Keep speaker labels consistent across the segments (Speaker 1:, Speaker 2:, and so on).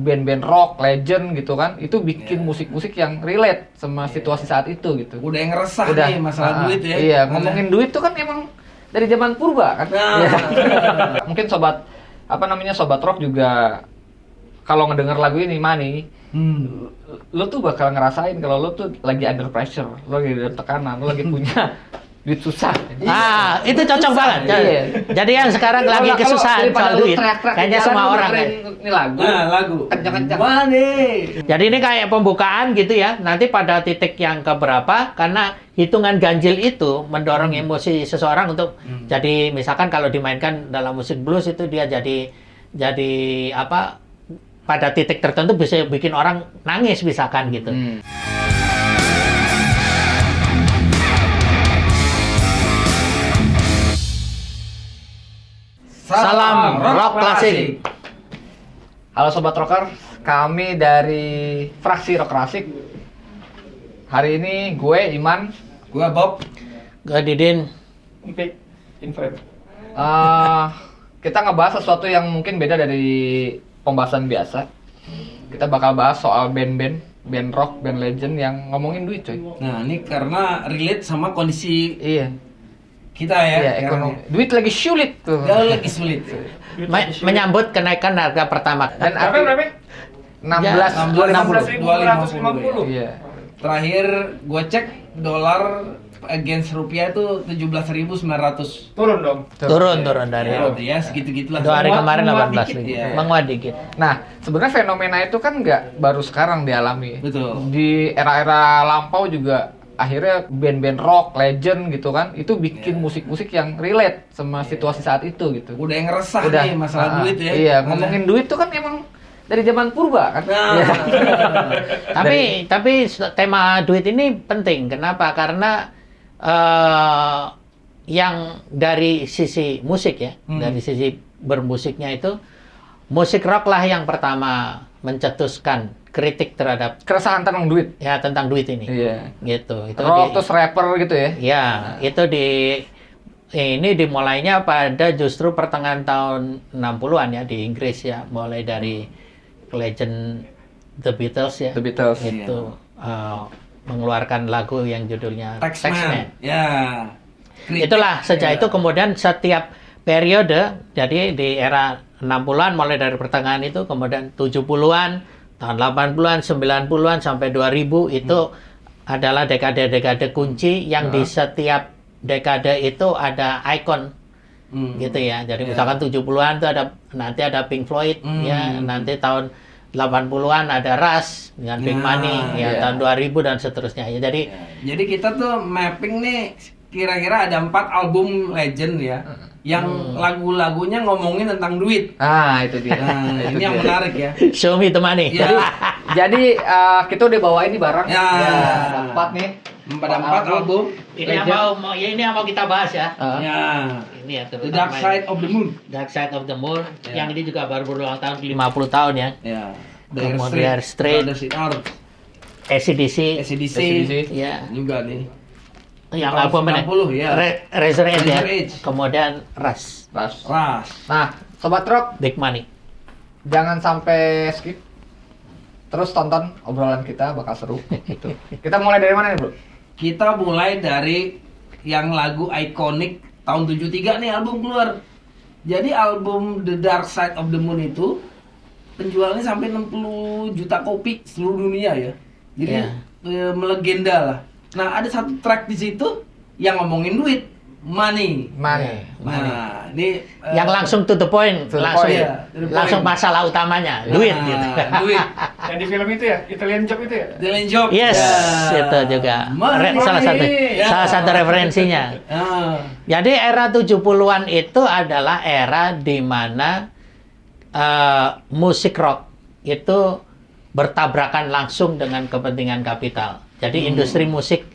Speaker 1: band-band rock, legend gitu kan, itu bikin musik-musik yang relate sama situasi saat itu gitu.
Speaker 2: Udah yang resah nih masalah duit ya.
Speaker 1: Iya, ngomongin duit tuh kan emang dari zaman purba kan. Ya. Mungkin sobat rock juga kalau ngedenger lagu ini Money, lo tuh bakal ngerasain kalau lo tuh lagi under pressure, lo lagi ada tekanan, lo lagi punya duit susah.
Speaker 3: Itu cocok banget.
Speaker 1: Iya.
Speaker 3: Jadi yang sekarang lagi kesusahan soal duit, kayaknya semua orang ya.
Speaker 1: Ini lagu. Kencang-kencang.
Speaker 2: Money.
Speaker 3: Jadi ini kayak pembukaan gitu ya. Nanti pada titik yang keberapa, karena hitungan ganjil itu mendorong emosi seseorang untuk jadi, misalkan kalau dimainkan dalam musik blues itu dia jadi apa? Pada titik tertentu bisa bikin orang nangis misalkan gitu. Salam rock klasik.
Speaker 1: Halo Sobat Rocker, kami dari fraksi Rock Klasik. Hari ini gue Iman,
Speaker 2: Gue Bob.
Speaker 3: Gue Didin.
Speaker 1: Kita ngebahas sesuatu yang mungkin beda dari pembahasan biasa. Kita bakal bahas soal band rock, band legend yang ngomongin duit coy.
Speaker 2: Nah ini karena relate sama kondisi kita ya.
Speaker 1: Iya, ekonomi. Duit lagi sulit tuh.
Speaker 2: Jauh lagi sulit.
Speaker 3: Menyambut kenaikan harga pertama.
Speaker 1: Dan
Speaker 4: berapa?
Speaker 1: 250. Iya.
Speaker 2: Terakhir gue cek dolar against rupiah itu 17.900.
Speaker 4: Turun dong.
Speaker 3: Turun dari.
Speaker 2: Ya segitu-gitulah.
Speaker 3: 2 hari kemarin 18.000.
Speaker 2: Iya.
Speaker 3: Menguat dikit.
Speaker 1: Nah, sebenarnya fenomena itu kan nggak baru sekarang dialami.
Speaker 2: Betul.
Speaker 1: Di era-era lampau juga akhirnya band-band rock, legend gitu kan, itu bikin musik-musik yang relate sama situasi saat itu gitu.
Speaker 2: Udah yang resah nih masalah duit ya.
Speaker 1: Iya, ngomongin duit tuh kan emang dari zaman purba kan.
Speaker 3: Tapi tema duit ini penting. Kenapa? Karena yang dari sisi musik ya, dari sisi bermusiknya itu, musik rock lah yang pertama mencetuskan kritik terhadap
Speaker 1: keresahan tentang duit.
Speaker 3: Ya, tentang duit ini.
Speaker 1: Iya.
Speaker 3: Gitu. Itu
Speaker 1: rock terus rapper gitu ya.
Speaker 3: Ya, itu ini dimulainya pada justru pertengahan tahun 60-an ya di Inggris ya, mulai dari legend The Beatles ya.
Speaker 1: The Beatles.
Speaker 3: Itu mengeluarkan lagu yang judulnya
Speaker 2: Taxman. Ya.
Speaker 3: Itulah sejak itu kemudian setiap periode, jadi di era 60-an mulai dari pertengahan itu, kemudian 70-an, tahun 80-an, 90-an sampai 2000 itu adalah dekade-dekade kunci yang di setiap dekade itu ada ikon gitu ya. Jadi misalkan 70-an itu nanti ada Pink Floyd ya, nanti tahun 80-an ada Rush dengan Pink Money ya, tahun 2000 dan seterusnya ya.
Speaker 2: Jadi kita tuh mapping nih kira-kira ada 4 album legend ya. Yang lagu-lagunya ngomongin tentang duit.
Speaker 1: Itu dia.
Speaker 2: Ini yang menarik ya.
Speaker 3: Show me the money.
Speaker 2: Ya.
Speaker 1: Jadi kita udah bawa ini bareng.
Speaker 2: Ya.
Speaker 1: Ada 4 nih.
Speaker 2: Ada 4 album.
Speaker 3: Ini yang mau kita bahas ya.
Speaker 2: Ya.
Speaker 3: Ini ya,
Speaker 2: The Dark Side of the Moon.
Speaker 3: Dark Side of the Moon. Yang ini juga baru berulang tahun 50 tahun ya.
Speaker 2: Ya.
Speaker 3: Kemudian Street. AC/DC. Ya.
Speaker 2: Juga nih.
Speaker 3: Yang album ini.
Speaker 2: 90 ya.
Speaker 3: Razor Edge ya.
Speaker 2: Edge.
Speaker 3: Kemudian Rush.
Speaker 1: Nah, Sobat Rock,
Speaker 3: Big Money.
Speaker 1: jangan sampai skip. Terus tonton obrolan kita, bakal seru gitu. Kita mulai dari mana nih, Bro?
Speaker 2: Kita mulai dari yang lagu ikonik tahun 73 nih album keluar. Jadi album The Dark Side of the Moon itu penjualannya sampai 60 juta kopi seluruh dunia ya. Jadi melegenda lah. Nah, ada satu track di situ yang ngomongin duit, money. Nah, ini
Speaker 3: yang langsung to the point, langsung masalah utamanya, duit gitu.
Speaker 2: Duit.
Speaker 4: Yang di film itu ya, Italian Job itu ya?
Speaker 2: Italian Job.
Speaker 3: Yes, itu juga. Salah satu referensinya. Jadi era 70-an itu adalah era di mana musik rock itu bertabrakan langsung dengan kepentingan kapital. Jadi industri musik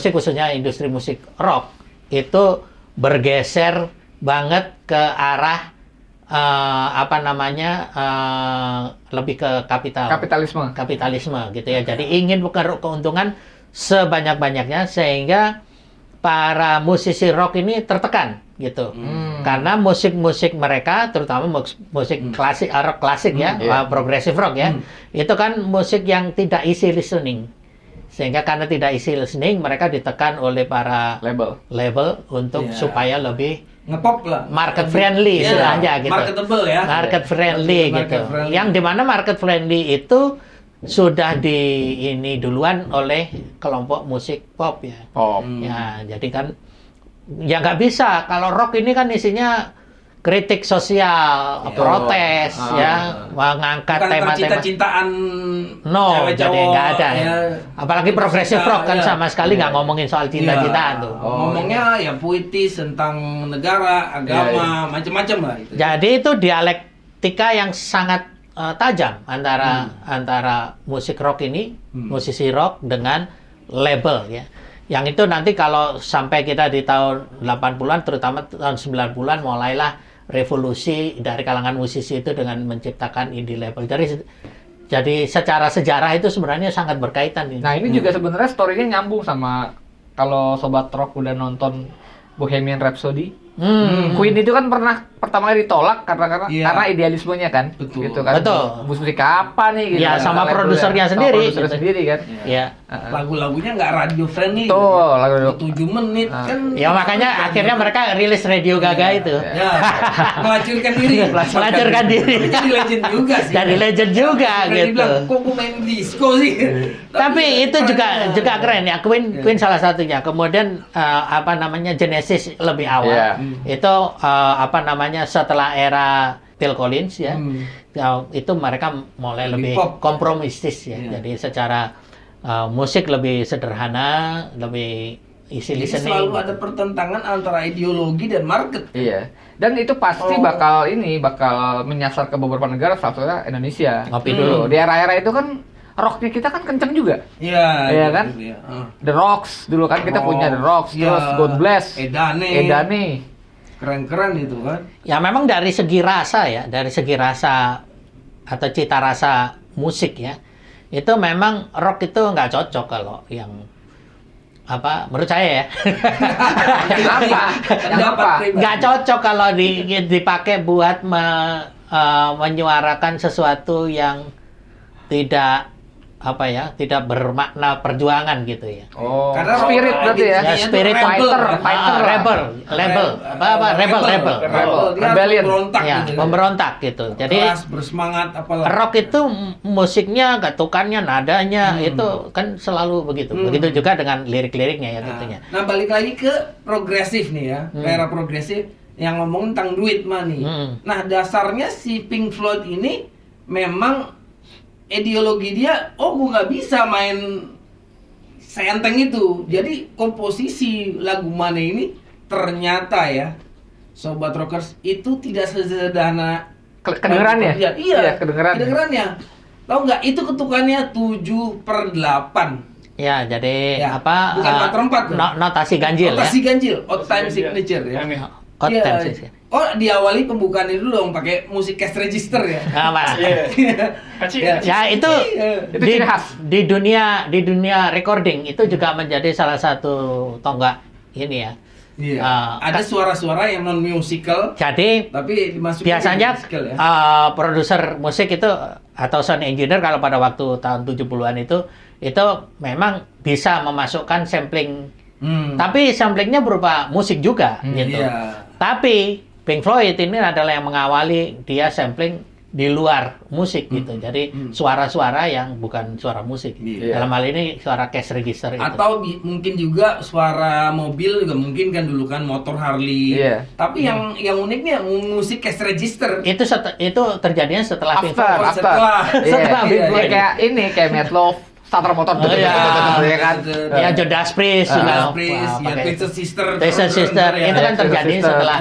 Speaker 3: khususnya industri musik rock itu bergeser banget ke arah lebih ke kapitalisme gitu ya. Jadi ingin mengeruk keuntungan sebanyak-banyaknya sehingga para musisi rock ini tertekan gitu. Karena musik-musik mereka, terutama musik klasik, rock klasik ya, progressive rock ya, itu kan musik yang tidak easy listening. Sehingga karena tidak easy listening, mereka ditekan oleh para label untuk supaya lebih
Speaker 2: ngepop lah,
Speaker 3: market friendly istilahnya gitu.
Speaker 2: Marketable ya.
Speaker 3: Market friendly gitu. Yang dimana market friendly itu sudah ini duluan oleh kelompok musik pop ya. Ya, jadi kan ya nggak bisa. Kalau rock ini kan isinya kritik sosial, protes, mengangkat
Speaker 2: Bukan
Speaker 3: tema-tema.
Speaker 2: cinta-cintaan
Speaker 3: Jadi nggak ada.
Speaker 2: Ya.
Speaker 3: Apalagi progressive rock kan sama sekali nggak ngomongin soal cinta-cintaan tuh.
Speaker 2: Ngomongnya ya puitis tentang negara, agama, macam-macam lah itu.
Speaker 3: Jadi itu dialektika yang sangat tajam antara musik rock ini, musisi rock dengan label ya. Yang itu nanti kalau sampai kita di tahun 80-an, terutama tahun 90-an, mulailah revolusi dari kalangan musisi itu dengan menciptakan indie label. Jadi secara sejarah itu sebenarnya sangat berkaitan.
Speaker 1: Nah ini juga sebenarnya story-nya nyambung sama kalau Sobat Rock udah nonton Bohemian Rhapsody. Queen itu kan pernah pertama kali ditolak karena idealismenya kan.
Speaker 2: Betul.
Speaker 1: Gitu kan.
Speaker 3: Betul.
Speaker 1: Musik apa nih gitu.
Speaker 3: Ya sama produsernya sendiri.
Speaker 1: Produser sendiri kan.
Speaker 3: Ya.
Speaker 2: Lagu-lagunya nggak radio friendly.
Speaker 1: Tuh, lagu
Speaker 2: 7 menit kan.
Speaker 3: Ya makanya akhirnya mereka rilis Radio Gaga itu.
Speaker 2: Ya, melacurkan diri.
Speaker 3: Melacurkan diri.
Speaker 2: Jadi legend juga sih.
Speaker 3: Jadi legend juga
Speaker 2: Freddy
Speaker 3: gitu.
Speaker 2: bilang, kok gue main disco sih?
Speaker 3: Tapi itu juga keren ya. Queen salah satunya. Kemudian Genesis lebih awal. Itu setelah era Phil Collins ya. Itu mereka mulai lebih kompromistis ya. Jadi secara musik lebih sederhana, lebih easy
Speaker 2: Jadi
Speaker 3: listening.
Speaker 2: selalu ada pertentangan antara ideologi dan market.
Speaker 1: Iya. Dan itu pasti bakal menyasar ke beberapa negara, salah satunya Indonesia.
Speaker 3: Ngopi
Speaker 1: dulu. Di era-era itu kan rocknya kita kan kenceng juga. Iya kan?
Speaker 2: Iya.
Speaker 1: The Rocks dulu kan kita punya The Rocks, terus God Bless, Edane.
Speaker 2: Keren-keren itu kan.
Speaker 3: Ya memang dari segi rasa atau cita rasa musik ya, itu memang rock itu nggak cocok kalau yang menurut saya ya.
Speaker 1: Kenapa?
Speaker 3: Nggak cocok kalau dipakai buat menyuarakan sesuatu yang tidak bermakna perjuangan gitu ya.
Speaker 2: Karena
Speaker 1: spirit berarti ya.
Speaker 3: Ya, spirit
Speaker 1: fighter,
Speaker 2: rebellion.
Speaker 3: Pemberontak gitu. Jadi
Speaker 2: keras, bersemangat apalah.
Speaker 3: rock itu musiknya, ketukannya, nadanya itu kan selalu begitu. Begitu juga dengan lirik-liriknya ya tentunya.
Speaker 2: Nah, balik lagi ke progresif nih ya. Era progresif yang ngomong tentang duit money. Nah, dasarnya si Pink Floyd ini memang ideologi dia, gue nggak bisa main seenteng itu. Jadi komposisi lagu Money ini ternyata ya, Sobat Rockers, itu tidak sesederhana
Speaker 1: kedengerannya.
Speaker 2: Iya,
Speaker 1: kedengerannya.
Speaker 2: Tahu nggak? Itu ketukannya 7/8.
Speaker 3: Ya, jadi
Speaker 2: Bukan 4/4.
Speaker 3: Notasi ganjil
Speaker 2: Notasi
Speaker 3: ya.
Speaker 2: ganjil, odd time signature ya.
Speaker 3: Odd
Speaker 2: Iya.
Speaker 3: time signature.
Speaker 2: Diawali pembukaan dulu dong pakai musik cash register ya.
Speaker 3: Ya itu
Speaker 1: ciri khas.
Speaker 3: di dunia recording itu juga menjadi salah satu tonggak ini ya.
Speaker 2: Iya. Ada suara-suara yang non musical.
Speaker 3: Jadi
Speaker 2: Tapi dimasukin
Speaker 3: biasanya
Speaker 2: musical ya.
Speaker 3: produser musik itu atau sound engineer kalau pada waktu tahun 70-an itu memang bisa memasukkan sampling. Tapi samplingnya berupa musik juga gitu.
Speaker 2: Iya.
Speaker 3: Tapi Pink Floyd ini adalah yang mengawali dia sampling di luar musik gitu. Jadi suara-suara yang bukan suara musik.
Speaker 2: Iya.
Speaker 3: Dalam hal ini suara cash register itu.
Speaker 2: Atau mungkin juga suara mobil juga mungkin kan dulu kan motor Harley.
Speaker 1: Iya.
Speaker 2: Tapi yang uniknya musik cash register.
Speaker 3: Itu terjadinya setelah Pink Floyd.
Speaker 2: Setelah
Speaker 3: Pink Floyd.
Speaker 1: Kayak Meatloaf, starter motor tuh. Ya kan.
Speaker 3: Ya Judas Priest juga.
Speaker 2: Twisted Sister.
Speaker 3: Twisted Sister itu kan terjadi setelah.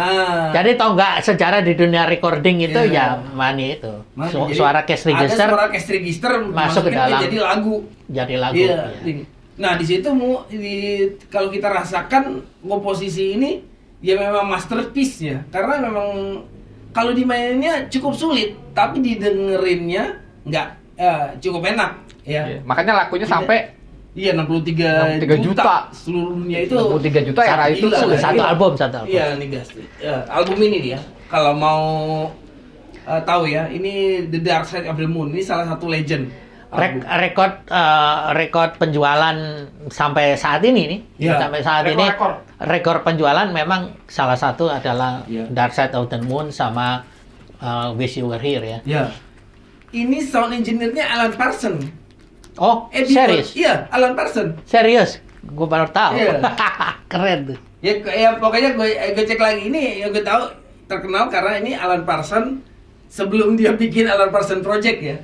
Speaker 3: Jadi tonggak sejarah di dunia recording itu ya Money itu. Suara cash register.
Speaker 2: Ada suara cash register
Speaker 3: masuk ke dalam.
Speaker 2: jadi lagu.
Speaker 3: Jadi lagu.
Speaker 2: Iya.
Speaker 3: Ya.
Speaker 2: Nah di situ kalau kita rasakan komposisi ini ya memang masterpiece ya. Karena memang kalau dimaininnya cukup sulit, tapi didengerinnya nggak cukup enak. Ya.
Speaker 1: Makanya lakunya sampai
Speaker 2: Iya, 63
Speaker 1: 63 juta.
Speaker 2: Seluruh dunia itu
Speaker 1: 63 juta era itu
Speaker 2: gila,
Speaker 1: tuh.
Speaker 3: Satu
Speaker 2: gila.
Speaker 3: album, satu album.
Speaker 2: Iya, nih guys. Album ini dia. Kalau mau tahu ya, ini The Dark Side of the Moon. Ini salah satu legend. album.
Speaker 3: Rekor penjualan sampai saat ini nih,
Speaker 2: Iya.
Speaker 3: sampai saat ini rekor penjualan memang salah satu adalah
Speaker 2: Iya.
Speaker 3: Dark Side of the Moon sama Wish You Were Here ya.
Speaker 2: Ya. Ini sound engineer-nya Alan Parsons.
Speaker 3: Oh,
Speaker 2: Abbey
Speaker 3: serius?
Speaker 2: Road. Iya, Alan Parsons.
Speaker 3: Serius? Gue baru tahu.
Speaker 2: Iya.
Speaker 3: Keren tuh.
Speaker 2: Ya pokoknya gue cek lagi ini yang gue tahu terkenal karena ini Alan Parsons sebelum dia bikin Alan Parsons Project ya.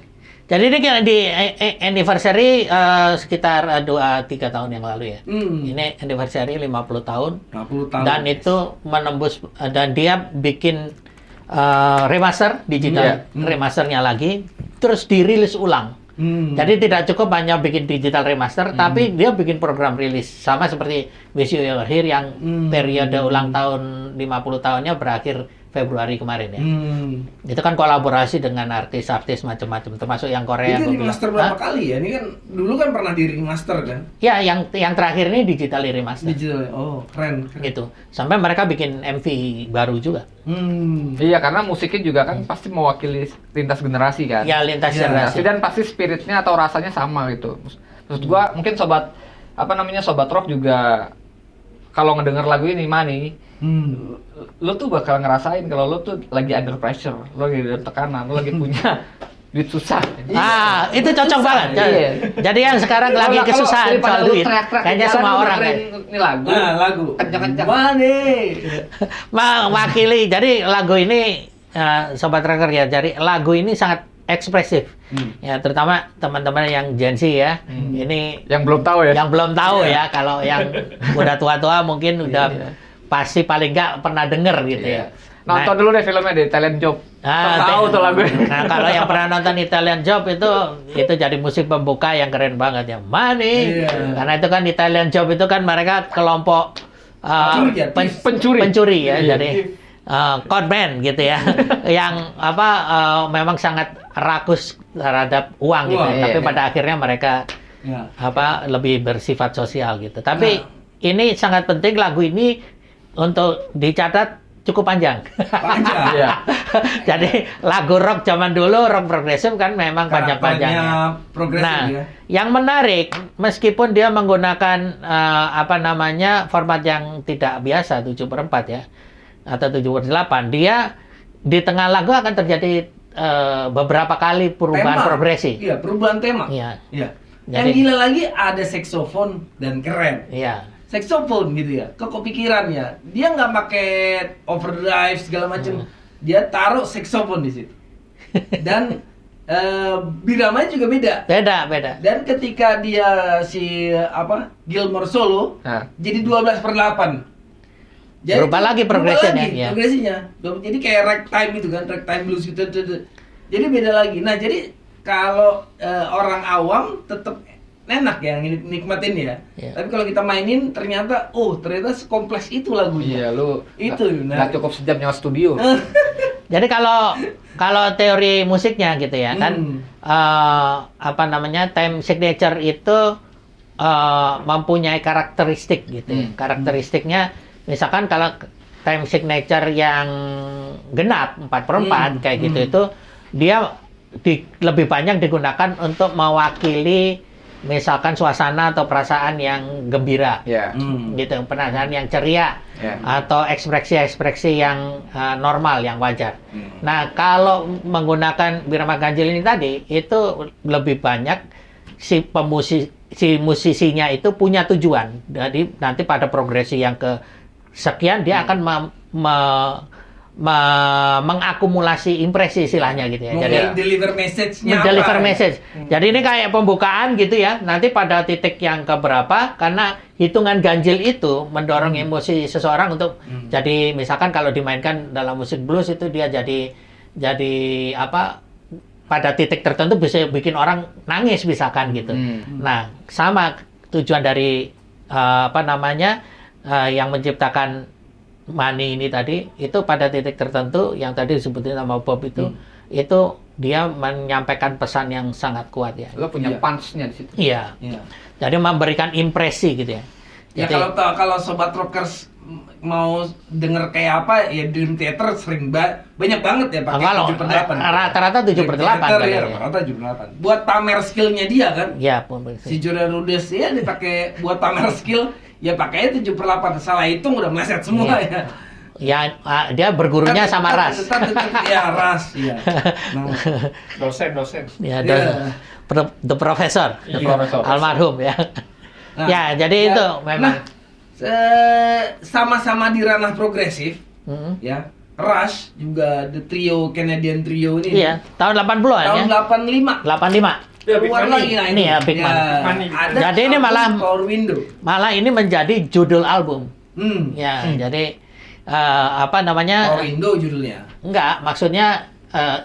Speaker 3: Jadi ini kayak di anniversary sekitar 2-3 tahun yang lalu ya. Ini anniversary 50 tahun.
Speaker 2: 50 tahun.
Speaker 3: Dan itu menembus dan dia bikin remaster digital, remasternya lagi, terus dirilis ulang. Jadi tidak cukup hanya bikin digital remaster, tapi dia bikin program rilis sama seperti Wish You Were Here yang periode ulang tahun 50 tahunnya berakhir Februari kemarin ya. Itu kan kolaborasi dengan artis-artis macam-macam, termasuk yang Korea.
Speaker 2: Itu
Speaker 3: gua bilang.
Speaker 2: remaster berapa
Speaker 3: Hah?
Speaker 2: kali ya? Ini kan dulu kan pernah di remaster kan?
Speaker 3: Ya, yang terakhir ini digital remaster.
Speaker 2: Digital. Oh, keren.
Speaker 3: Gitu. Sampai mereka bikin MV baru juga.
Speaker 1: Iya, karena musiknya juga kan pasti mewakili lintas generasi kan.
Speaker 3: Ya, lintas
Speaker 2: Ya,
Speaker 3: generasi.
Speaker 1: Dan pasti spiritnya atau rasanya sama gitu. Maksud gua mungkin sobat rock juga kalau ngedenger lagu ini lo tuh bakal ngerasain kalau lo tuh lagi under pressure, lo lagi ada tekanan, lo lagi punya duit susah.
Speaker 3: Itu cocok banget.
Speaker 1: Iya.
Speaker 3: Jadi yang sekarang lagi
Speaker 1: Kalau
Speaker 3: kesusahan
Speaker 1: daripada
Speaker 3: soal
Speaker 1: lo
Speaker 3: duit,
Speaker 1: teriak-teriak di
Speaker 3: kayaknya
Speaker 1: jalan,
Speaker 3: semua
Speaker 1: lo
Speaker 3: orang
Speaker 1: dengerin
Speaker 3: ya.
Speaker 1: ini lagu.
Speaker 2: Nah, lagu.
Speaker 1: Kencang-kencang.
Speaker 2: Money.
Speaker 3: Mewakili. Jadi lagu ini sobat tracker ya. Jadi lagu ini sangat ekspresif. Ya, terutama teman-teman yang Gen Z ya. Ini
Speaker 1: Yang belum tahu ya.
Speaker 3: yang belum tahu ya. Kalau yang udah tua-tua mungkin udah pasti paling nggak pernah denger gitu ya.
Speaker 1: Nonton dulu deh filmnya deh, Talent Job. Tahu tuh lagu.
Speaker 3: Nah, kalau yang pernah nonton Italian Job itu jadi musik pembuka yang keren banget ya. Money.
Speaker 2: Iya.
Speaker 3: Karena itu kan Italian Job itu kan mereka kelompok pencuri ya.
Speaker 1: Iya.
Speaker 3: Jadi conman gitu ya. Yang memang sangat rakus terhadap uang gitu.
Speaker 2: Uang,
Speaker 3: Tapi
Speaker 1: iya.
Speaker 3: pada akhirnya mereka
Speaker 2: Ya.
Speaker 3: lebih bersifat sosial gitu. Tapi ini sangat penting lagu ini untuk dicatat cukup panjang.
Speaker 2: Panjang.
Speaker 1: Iya.
Speaker 3: Jadi lagu rock zaman dulu, rock progresif kan memang panjang-panjangnya.
Speaker 2: Karakternya progresif
Speaker 3: Nah,
Speaker 2: ya.
Speaker 3: yang menarik meskipun dia menggunakan format yang tidak biasa 7/4 ya atau 7/8, dia di tengah lagu akan terjadi beberapa kali perubahan
Speaker 2: Tema.
Speaker 3: progresi.
Speaker 2: Iya, perubahan tema.
Speaker 3: Iya.
Speaker 2: Iya.
Speaker 3: Jadi-
Speaker 2: Yang gila lagi ada saksofon dan keren.
Speaker 3: Iya.
Speaker 2: Saksofon gitu ya, kepikirannya. Dia nggak pakai overdrive segala macam. Dia taruh saksofon di situ. Dan biramanya juga beda.
Speaker 3: Beda.
Speaker 2: Dan ketika dia Gilmore solo,
Speaker 1: Nah.
Speaker 2: jadi 12/8.
Speaker 3: Berubah lagi progresinya, ya.
Speaker 2: Progresinya. Jadi kayak ragtime itu kan, ragtime blues gitu. Jadi beda lagi. Nah, jadi kalau orang awam tetap enak ya nikmatin ya.
Speaker 3: Iya.
Speaker 2: Tapi kalau kita mainin ternyata sekompleks itu lagunya.
Speaker 1: Iya, lu
Speaker 2: Itu,
Speaker 1: nggak cukup sejam nyawa studio.
Speaker 3: Jadi kalau teori musiknya gitu ya kan time signature itu mempunyai karakteristik gitu ya. Karakteristiknya misalkan kalau time signature yang genap 4/4 kayak gitu itu dia lebih banyak digunakan untuk mewakili misalkan suasana atau perasaan yang gembira.
Speaker 1: Iya.
Speaker 3: Gitu, perasaan yang ceria atau ekspresi-ekspresi yang normal, yang wajar. Nah, kalau menggunakan Birama Ganjil ini tadi, itu lebih banyak si musisinya itu punya tujuan. Jadi nanti pada progresi yang ke sekian dia akan mengakumulasi impresi istilahnya gitu ya. Jadi
Speaker 2: deliver message-nya
Speaker 3: deliver
Speaker 2: apa?
Speaker 3: message. Jadi ini kayak pembukaan gitu ya. Nanti pada titik yang keberapa karena hitungan ganjil itu mendorong emosi seseorang untuk jadi misalkan kalau dimainkan dalam musik blues itu dia jadi pada titik tertentu bisa bikin orang nangis misalkan gitu. Nah, sama tujuan dari yang menciptakan Money ini tadi itu pada titik tertentu yang tadi disebutin sama Bob itu dia menyampaikan pesan yang sangat kuat ya.
Speaker 1: Lo punya
Speaker 2: Iya.
Speaker 1: punch-nya di situ.
Speaker 3: Iya.
Speaker 2: Iya.
Speaker 3: Jadi memberikan impresi gitu ya.
Speaker 2: Ya
Speaker 3: Jadi-
Speaker 2: kalau sobat rockers mau denger kayak apa ya, Dream Theater sering banyak banget ya pakai
Speaker 3: Kalau
Speaker 2: 7/8.
Speaker 3: rata-rata 7/8
Speaker 2: Theater
Speaker 3: kali
Speaker 2: ya,
Speaker 3: ya.
Speaker 2: rata-rata 7/8. Buat pamer skillnya dia kan.
Speaker 3: Ya,
Speaker 2: Si Jordan Rudess ya dipakai buat pamer skill, ya pakainya 7/8. Salah hitung udah meleset semua ya.
Speaker 3: ya dia bergurunya sama Ras.
Speaker 2: Tetap ya Ras ya. Nah,
Speaker 4: Dosen.
Speaker 3: Ya,
Speaker 2: Iya.
Speaker 3: the professor,
Speaker 1: The Professor.
Speaker 3: almarhum ya.
Speaker 2: nah,
Speaker 3: Ya, jadi itu memang.
Speaker 2: sama-sama di ranah progresif
Speaker 3: Mm.
Speaker 2: ya. Rush juga the trio Canadian trio ini.
Speaker 3: Iya, tahun 80-an ya.
Speaker 2: Tahun 85.
Speaker 3: 85.
Speaker 4: Ya, Big
Speaker 2: Keluar
Speaker 4: Money.
Speaker 2: lagi nah
Speaker 3: Ini ya, Big Money.
Speaker 4: Big Money.
Speaker 2: Ada
Speaker 3: Jadi ini
Speaker 2: album
Speaker 3: malah-
Speaker 2: Power Window.
Speaker 3: Malah ini menjadi judul album. Ya,
Speaker 2: Hmm.
Speaker 3: jadi apa namanya?
Speaker 2: Power Window judulnya.
Speaker 3: Enggak, maksudnya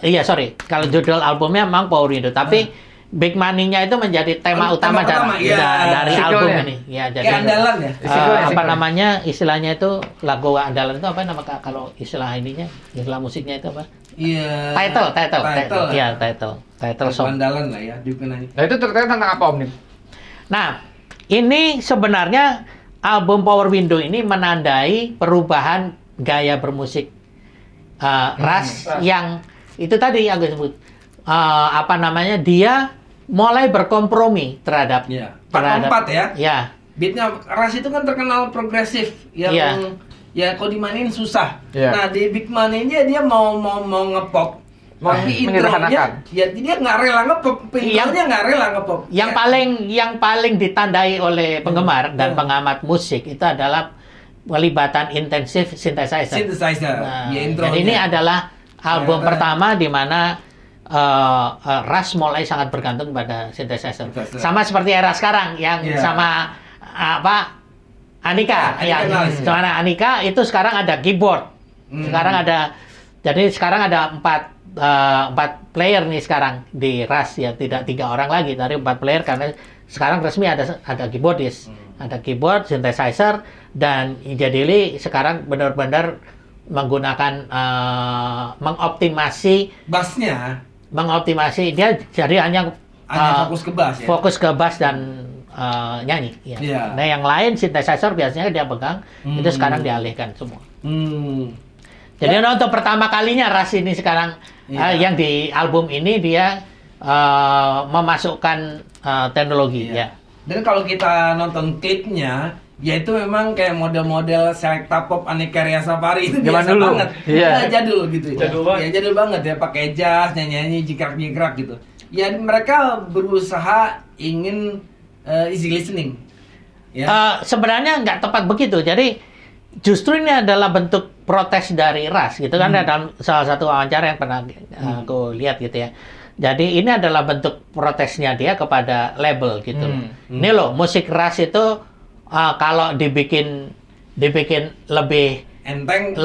Speaker 3: iya sorry, kalau judul albumnya memang Power Window, tapi Big Money-nya itu menjadi tema
Speaker 2: Oh,
Speaker 3: utama
Speaker 2: tema utama,
Speaker 3: dari,
Speaker 2: iya.
Speaker 3: dari
Speaker 1: Singlenya.
Speaker 3: album ini. Ya, jadi
Speaker 2: Kayak andalan ya.
Speaker 1: Singlenya,
Speaker 3: apa
Speaker 1: singlenya.
Speaker 3: namanya istilahnya itu lagu andalan itu apa nama kalau istilah ininya, istilah musiknya itu apa?
Speaker 2: Iya.
Speaker 3: Title.
Speaker 2: ya.
Speaker 3: Iya, title
Speaker 2: Lagu
Speaker 3: song.
Speaker 2: andalan lah ya dikenai.
Speaker 1: Nah itu terkait tentang apa Om Nim?
Speaker 3: Nah, ini sebenarnya album Power Window ini menandai perubahan gaya bermusik Ras yang itu tadi yang gue sebut. Apa namanya? Dia mulai berkompromi terhadap
Speaker 2: Iya. 4/4 ya.
Speaker 3: Ya,
Speaker 2: Beatnya Ras itu kan terkenal progresif yang
Speaker 3: Iya.
Speaker 2: ya kalau dimainin susah.
Speaker 1: Iya.
Speaker 2: Nah di Big Money dia mau ngepop.
Speaker 1: Mau
Speaker 2: Tapi
Speaker 1: menyederhanakan.
Speaker 2: intronya ya dia nggak rela ngepop. Intronya nggak rela ngepop.
Speaker 3: yang paling ditandai oleh penggemar dan pengamat musik itu adalah pelibatan intensif synthesizer.
Speaker 2: Synthesizer.
Speaker 3: Nah,
Speaker 2: Ya,
Speaker 3: jadi
Speaker 2: intronya.
Speaker 3: ini adalah album
Speaker 2: Ternyata-
Speaker 3: pertama di mana Ras mulai sangat bergantung pada synthesizer.
Speaker 2: Synthesizer.
Speaker 3: Sama seperti era sekarang yang
Speaker 2: Iya.
Speaker 3: sama apa Anika,
Speaker 2: Anika
Speaker 3: yang
Speaker 2: Knowles.
Speaker 3: mana Anika itu sekarang ada keyboard. Sekarang sekarang ada empat player nih sekarang di Ras ya, tidak 3 orang lagi, tapi 4 player karena sekarang resmi ada keyboardis, ada keyboard, synthesizer, dan jadi sekarang benar-benar menggunakan mengoptimasi dia jadi hanya
Speaker 2: fokus ke bass ya.
Speaker 3: fokus ke bass dan nyanyi. Ya.
Speaker 2: Iya.
Speaker 3: Nah yang lain synthesizer biasanya dia pegang, itu sekarang dialihkan semua. Jadi untuk pertama kalinya Ras ini sekarang
Speaker 2: Iya.
Speaker 3: yang di album ini dia memasukkan teknologi
Speaker 2: Iya.
Speaker 3: ya.
Speaker 2: Dan kalau kita nonton klipnya, ya itu memang kayak model-model Selecta Pop Aneka Ria Safari itu
Speaker 1: Zaman
Speaker 2: biasa
Speaker 1: dulu.
Speaker 2: banget.
Speaker 1: Iya.
Speaker 2: Ya, jadul gitu.
Speaker 4: Jadul banget.
Speaker 2: Ya jadul banget ya, pakai jazz, nyanyi-nyanyi, jikrak-jikrak gitu. Ya mereka berusaha ingin easy listening. Ya.
Speaker 3: Sebenarnya nggak tepat begitu. Jadi justru ini adalah bentuk protes dari Ras gitu kan, dalam salah satu wawancara yang pernah aku lihat gitu ya. Jadi ini adalah bentuk protesnya dia kepada label gitu. Ini loh musik Ras itu kalau dibikin lebih
Speaker 2: Enteng.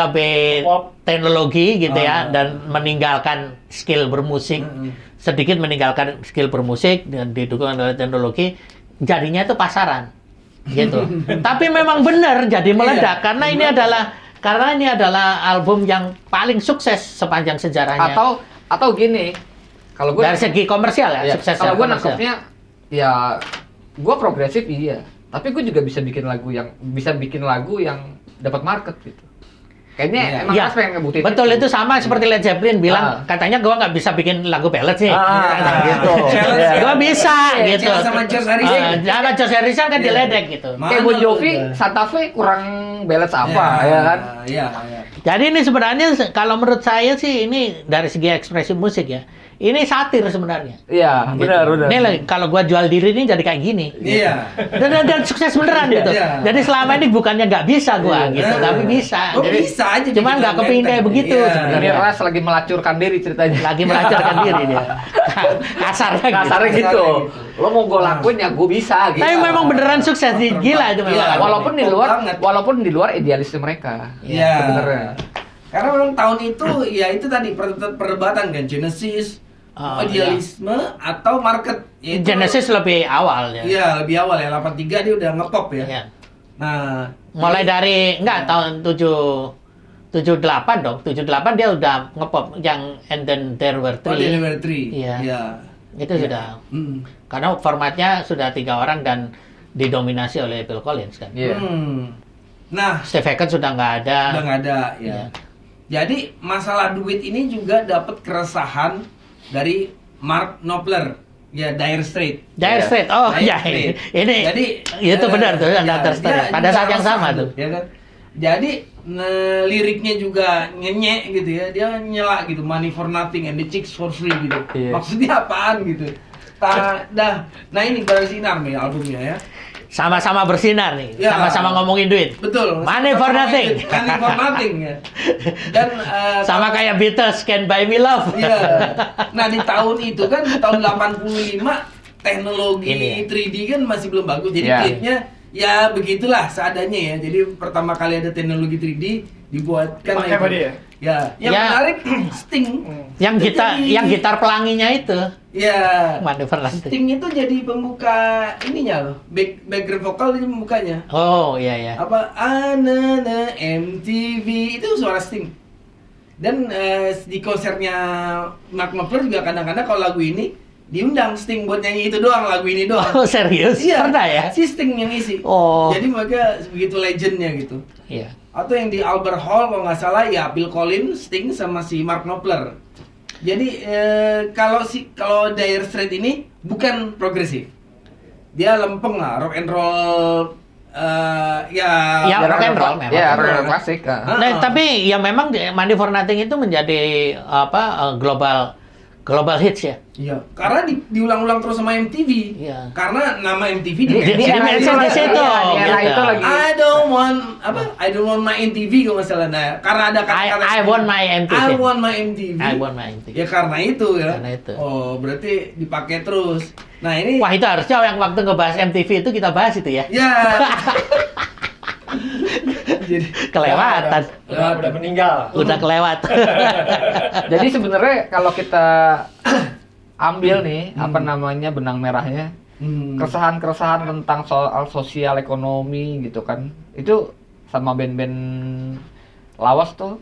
Speaker 3: Pop teknologi gitu ya, dan meninggalkan skill bermusik, sedikit meninggalkan skill bermusik dan didukung oleh teknologi, jadinya itu pasaran gitu. Tapi memang benar jadi meledak karena ini adalah album yang paling sukses sepanjang sejarahnya.
Speaker 1: Atau gini, kalau gue
Speaker 3: dari segi komersial ya, sukses.
Speaker 1: kalau gue
Speaker 3: komersial.
Speaker 1: nangkepnya ya gue progresif iya, tapi gue juga bisa bikin lagu yang dapat market gitu. Kayaknya
Speaker 2: Iya.
Speaker 1: emang
Speaker 3: Iya,
Speaker 1: Ras pengen ngebutin
Speaker 3: betul itu sama seperti Led Zeppelin bilang katanya gua nggak bisa bikin lagu ballad sih.
Speaker 1: gitu.
Speaker 2: Challenge.
Speaker 1: Iya.
Speaker 3: Gua bisa
Speaker 2: Iya,
Speaker 3: gitu.
Speaker 2: challenge sama George Harrison.
Speaker 3: Sama George Harrison kan
Speaker 2: Iya.
Speaker 3: diledek gitu.
Speaker 1: Kayak Bon Jovi, Santa Fe kurang balance apa ya kan?
Speaker 2: Iya.
Speaker 3: Jadi ini sebenarnya kalau menurut saya sih ini dari segi ekspresi musik ya. Ini satir sebenarnya.
Speaker 1: Iya, benar.
Speaker 3: Ini lagi, kalau gua jual diri ini jadi kayak gini.
Speaker 2: Iya.
Speaker 3: Dan sukses beneran gitu.
Speaker 2: Iya.
Speaker 3: Jadi selama ini bukannya nggak bisa gua gitu,
Speaker 2: Iya.
Speaker 3: tapi bisa.
Speaker 2: Oh,
Speaker 3: Jadi,
Speaker 2: bisa aja
Speaker 3: cuman
Speaker 2: bikin
Speaker 3: nggak
Speaker 2: lagu
Speaker 3: kepingin kayak
Speaker 2: enteng.
Speaker 3: begitu
Speaker 2: Iya.
Speaker 3: sebenarnya.
Speaker 1: Ini Ras lagi melacurkan diri ceritanya.
Speaker 3: Lagi melacurkan diri dia. Kasarnya gitu.
Speaker 1: Kasarnya gitu. Lo mau gue lakuin ya gue bisa gitu.
Speaker 3: Tapi memang beneran sukses, gila itu memang.
Speaker 2: Iya,
Speaker 3: lagu ini.
Speaker 1: Walaupun di luar idealisme mereka.
Speaker 2: Iya.
Speaker 1: Sebenarnya.
Speaker 2: Karena memang tahun itu ya itu tadi perdebatan kan Genesis, idealisme atau market. Yaitu-
Speaker 3: Genesis lebih awal ya.
Speaker 2: Iya, lebih awal ya 83 dia udah ngepop ya.
Speaker 3: Iya.
Speaker 2: Nah,
Speaker 3: Mulai dari tahun 78 dong. 78 dia udah ngepop yang And Then There Were
Speaker 2: Oh,
Speaker 3: Three.
Speaker 2: Delivery 3.
Speaker 3: Iya.
Speaker 2: Iya.
Speaker 3: Itu sudah.
Speaker 2: Hmm.
Speaker 3: Karena formatnya sudah 3 orang dan didominasi oleh Phil Collins kan.
Speaker 1: Iya.
Speaker 2: Nah,
Speaker 3: Steve Hackett sudah nggak ada.
Speaker 2: udah nggak ada ya.
Speaker 3: Iya.
Speaker 2: Jadi masalah duit ini juga dapat keresahan dari Mark Knopfler, ya Dire Straits.
Speaker 3: Dire
Speaker 1: Iya.
Speaker 3: Straits. Oh
Speaker 2: Dire
Speaker 3: ya,
Speaker 2: Straits.
Speaker 3: ini
Speaker 2: Jadi
Speaker 3: itu benar tuh
Speaker 2: ya,
Speaker 3: Dire Straits.
Speaker 2: dia
Speaker 3: Pada
Speaker 2: juga
Speaker 3: saat yang sama
Speaker 2: resah
Speaker 3: tuh.
Speaker 2: ya kan. Jadi liriknya juga nyenyek gitu ya, dia nyela gitu, money for nothing and the chicks for free gitu.
Speaker 1: Iya.
Speaker 2: Maksudnya apaan gitu? Nah ini bersinar nih albumnya ya.
Speaker 3: Sama-sama bersinar nih,
Speaker 2: Ya.
Speaker 3: sama-sama ngomongin duit.
Speaker 2: Betul.
Speaker 3: Money for nothing.
Speaker 2: Money for nothing ya. Dan
Speaker 3: Sama kayak Beatles, Can't Buy Me Love.
Speaker 2: Iya. Nah di tahun itu kan di tahun 85 teknologi
Speaker 3: Ini ya.
Speaker 2: 3D kan masih belum bagus. Jadi
Speaker 1: Iya.
Speaker 2: klipnya ya begitulah seadanya ya. Jadi pertama kali ada teknologi 3D dibuatkan
Speaker 4: Pakai apa dia?
Speaker 2: Ya, yang
Speaker 3: Ya.
Speaker 2: menarik Sting.
Speaker 3: Yang
Speaker 2: Jadi-
Speaker 3: gitar pelanginya itu.
Speaker 2: Ya.
Speaker 3: Money for nothing.
Speaker 2: Sting itu jadi pembuka ininya loh. Background vokal dia pembukanya.
Speaker 3: Oh iya ya.
Speaker 2: Apa Anana MTV itu suara Sting. Dan di konsernya Mark Knopfler juga kadang-kadang kalau lagu ini diundang Sting buat nyanyi itu doang, lagu ini doang.
Speaker 3: Oh serius? Pernah ya?
Speaker 2: Si Sting yang isi.
Speaker 3: Oh.
Speaker 2: Jadi mereka begitu legendnya gitu.
Speaker 3: Iya.
Speaker 2: Atau yang di Albert Hall kalau nggak salah ya Phil Collins, Sting sama si Mark Knopfler. Jadi kalau Dire Straits ini bukan progresif, dia lempeng lah, rock and roll,
Speaker 3: Ya, rock and roll memang.
Speaker 1: Ya,
Speaker 2: Rock and
Speaker 1: rock and
Speaker 2: roll.
Speaker 1: roll klasik.
Speaker 3: Nah, tapi ya memang Money for Nothing itu menjadi global hits ya.
Speaker 2: Iya, karena diulang-ulang terus sama MTV.
Speaker 3: Iya.
Speaker 2: Karena nama MTV
Speaker 1: Di
Speaker 3: era
Speaker 2: mention
Speaker 3: itu, di situ,
Speaker 1: Di era
Speaker 3: gitu.
Speaker 1: itu lagi.
Speaker 2: I don't want my MTV kalau nggak salah. Nah, karena ada kata-kata
Speaker 3: I want my MTV.
Speaker 2: I want my MTV.
Speaker 3: I want my MTV.
Speaker 2: Ya karena itu ya.
Speaker 3: Karena itu.
Speaker 2: Oh, berarti dipakai terus. Nah, ini
Speaker 3: Wah, itu harusnya yang waktu ngebahas MTV itu kita bahas itu ya.
Speaker 2: ya. Jadi
Speaker 3: Kelewatan.
Speaker 4: Udah meninggal.
Speaker 3: Udah kelewat.
Speaker 1: Jadi sebenarnya kalau kita ambil nih apa namanya benang merahnya, keresahan-keresahan tentang soal sosial ekonomi gitu kan, itu sama band-band lawas tuh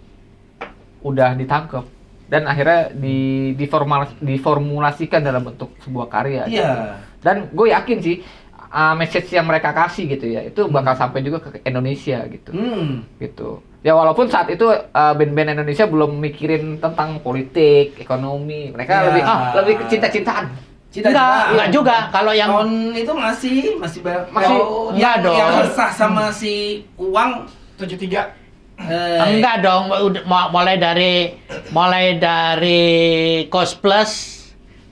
Speaker 1: udah ditangkep dan akhirnya diformulasikan dalam bentuk sebuah karya.
Speaker 2: Iya.
Speaker 1: Dan gue yakin sih message yang mereka kasih gitu ya itu bakal sampai juga ke Indonesia gitu. Gitu. Ya walaupun saat itu band-band Indonesia belum mikirin tentang politik, ekonomi, mereka
Speaker 2: Ya.
Speaker 1: lebih ke cinta-cintaan.
Speaker 3: Enggak juga. Kalau yang
Speaker 2: tahun itu masih
Speaker 1: Masih-
Speaker 3: enggak dong.
Speaker 2: yang resah sama si uang
Speaker 4: 73.
Speaker 3: enggak dong, mulai dari Cost Plus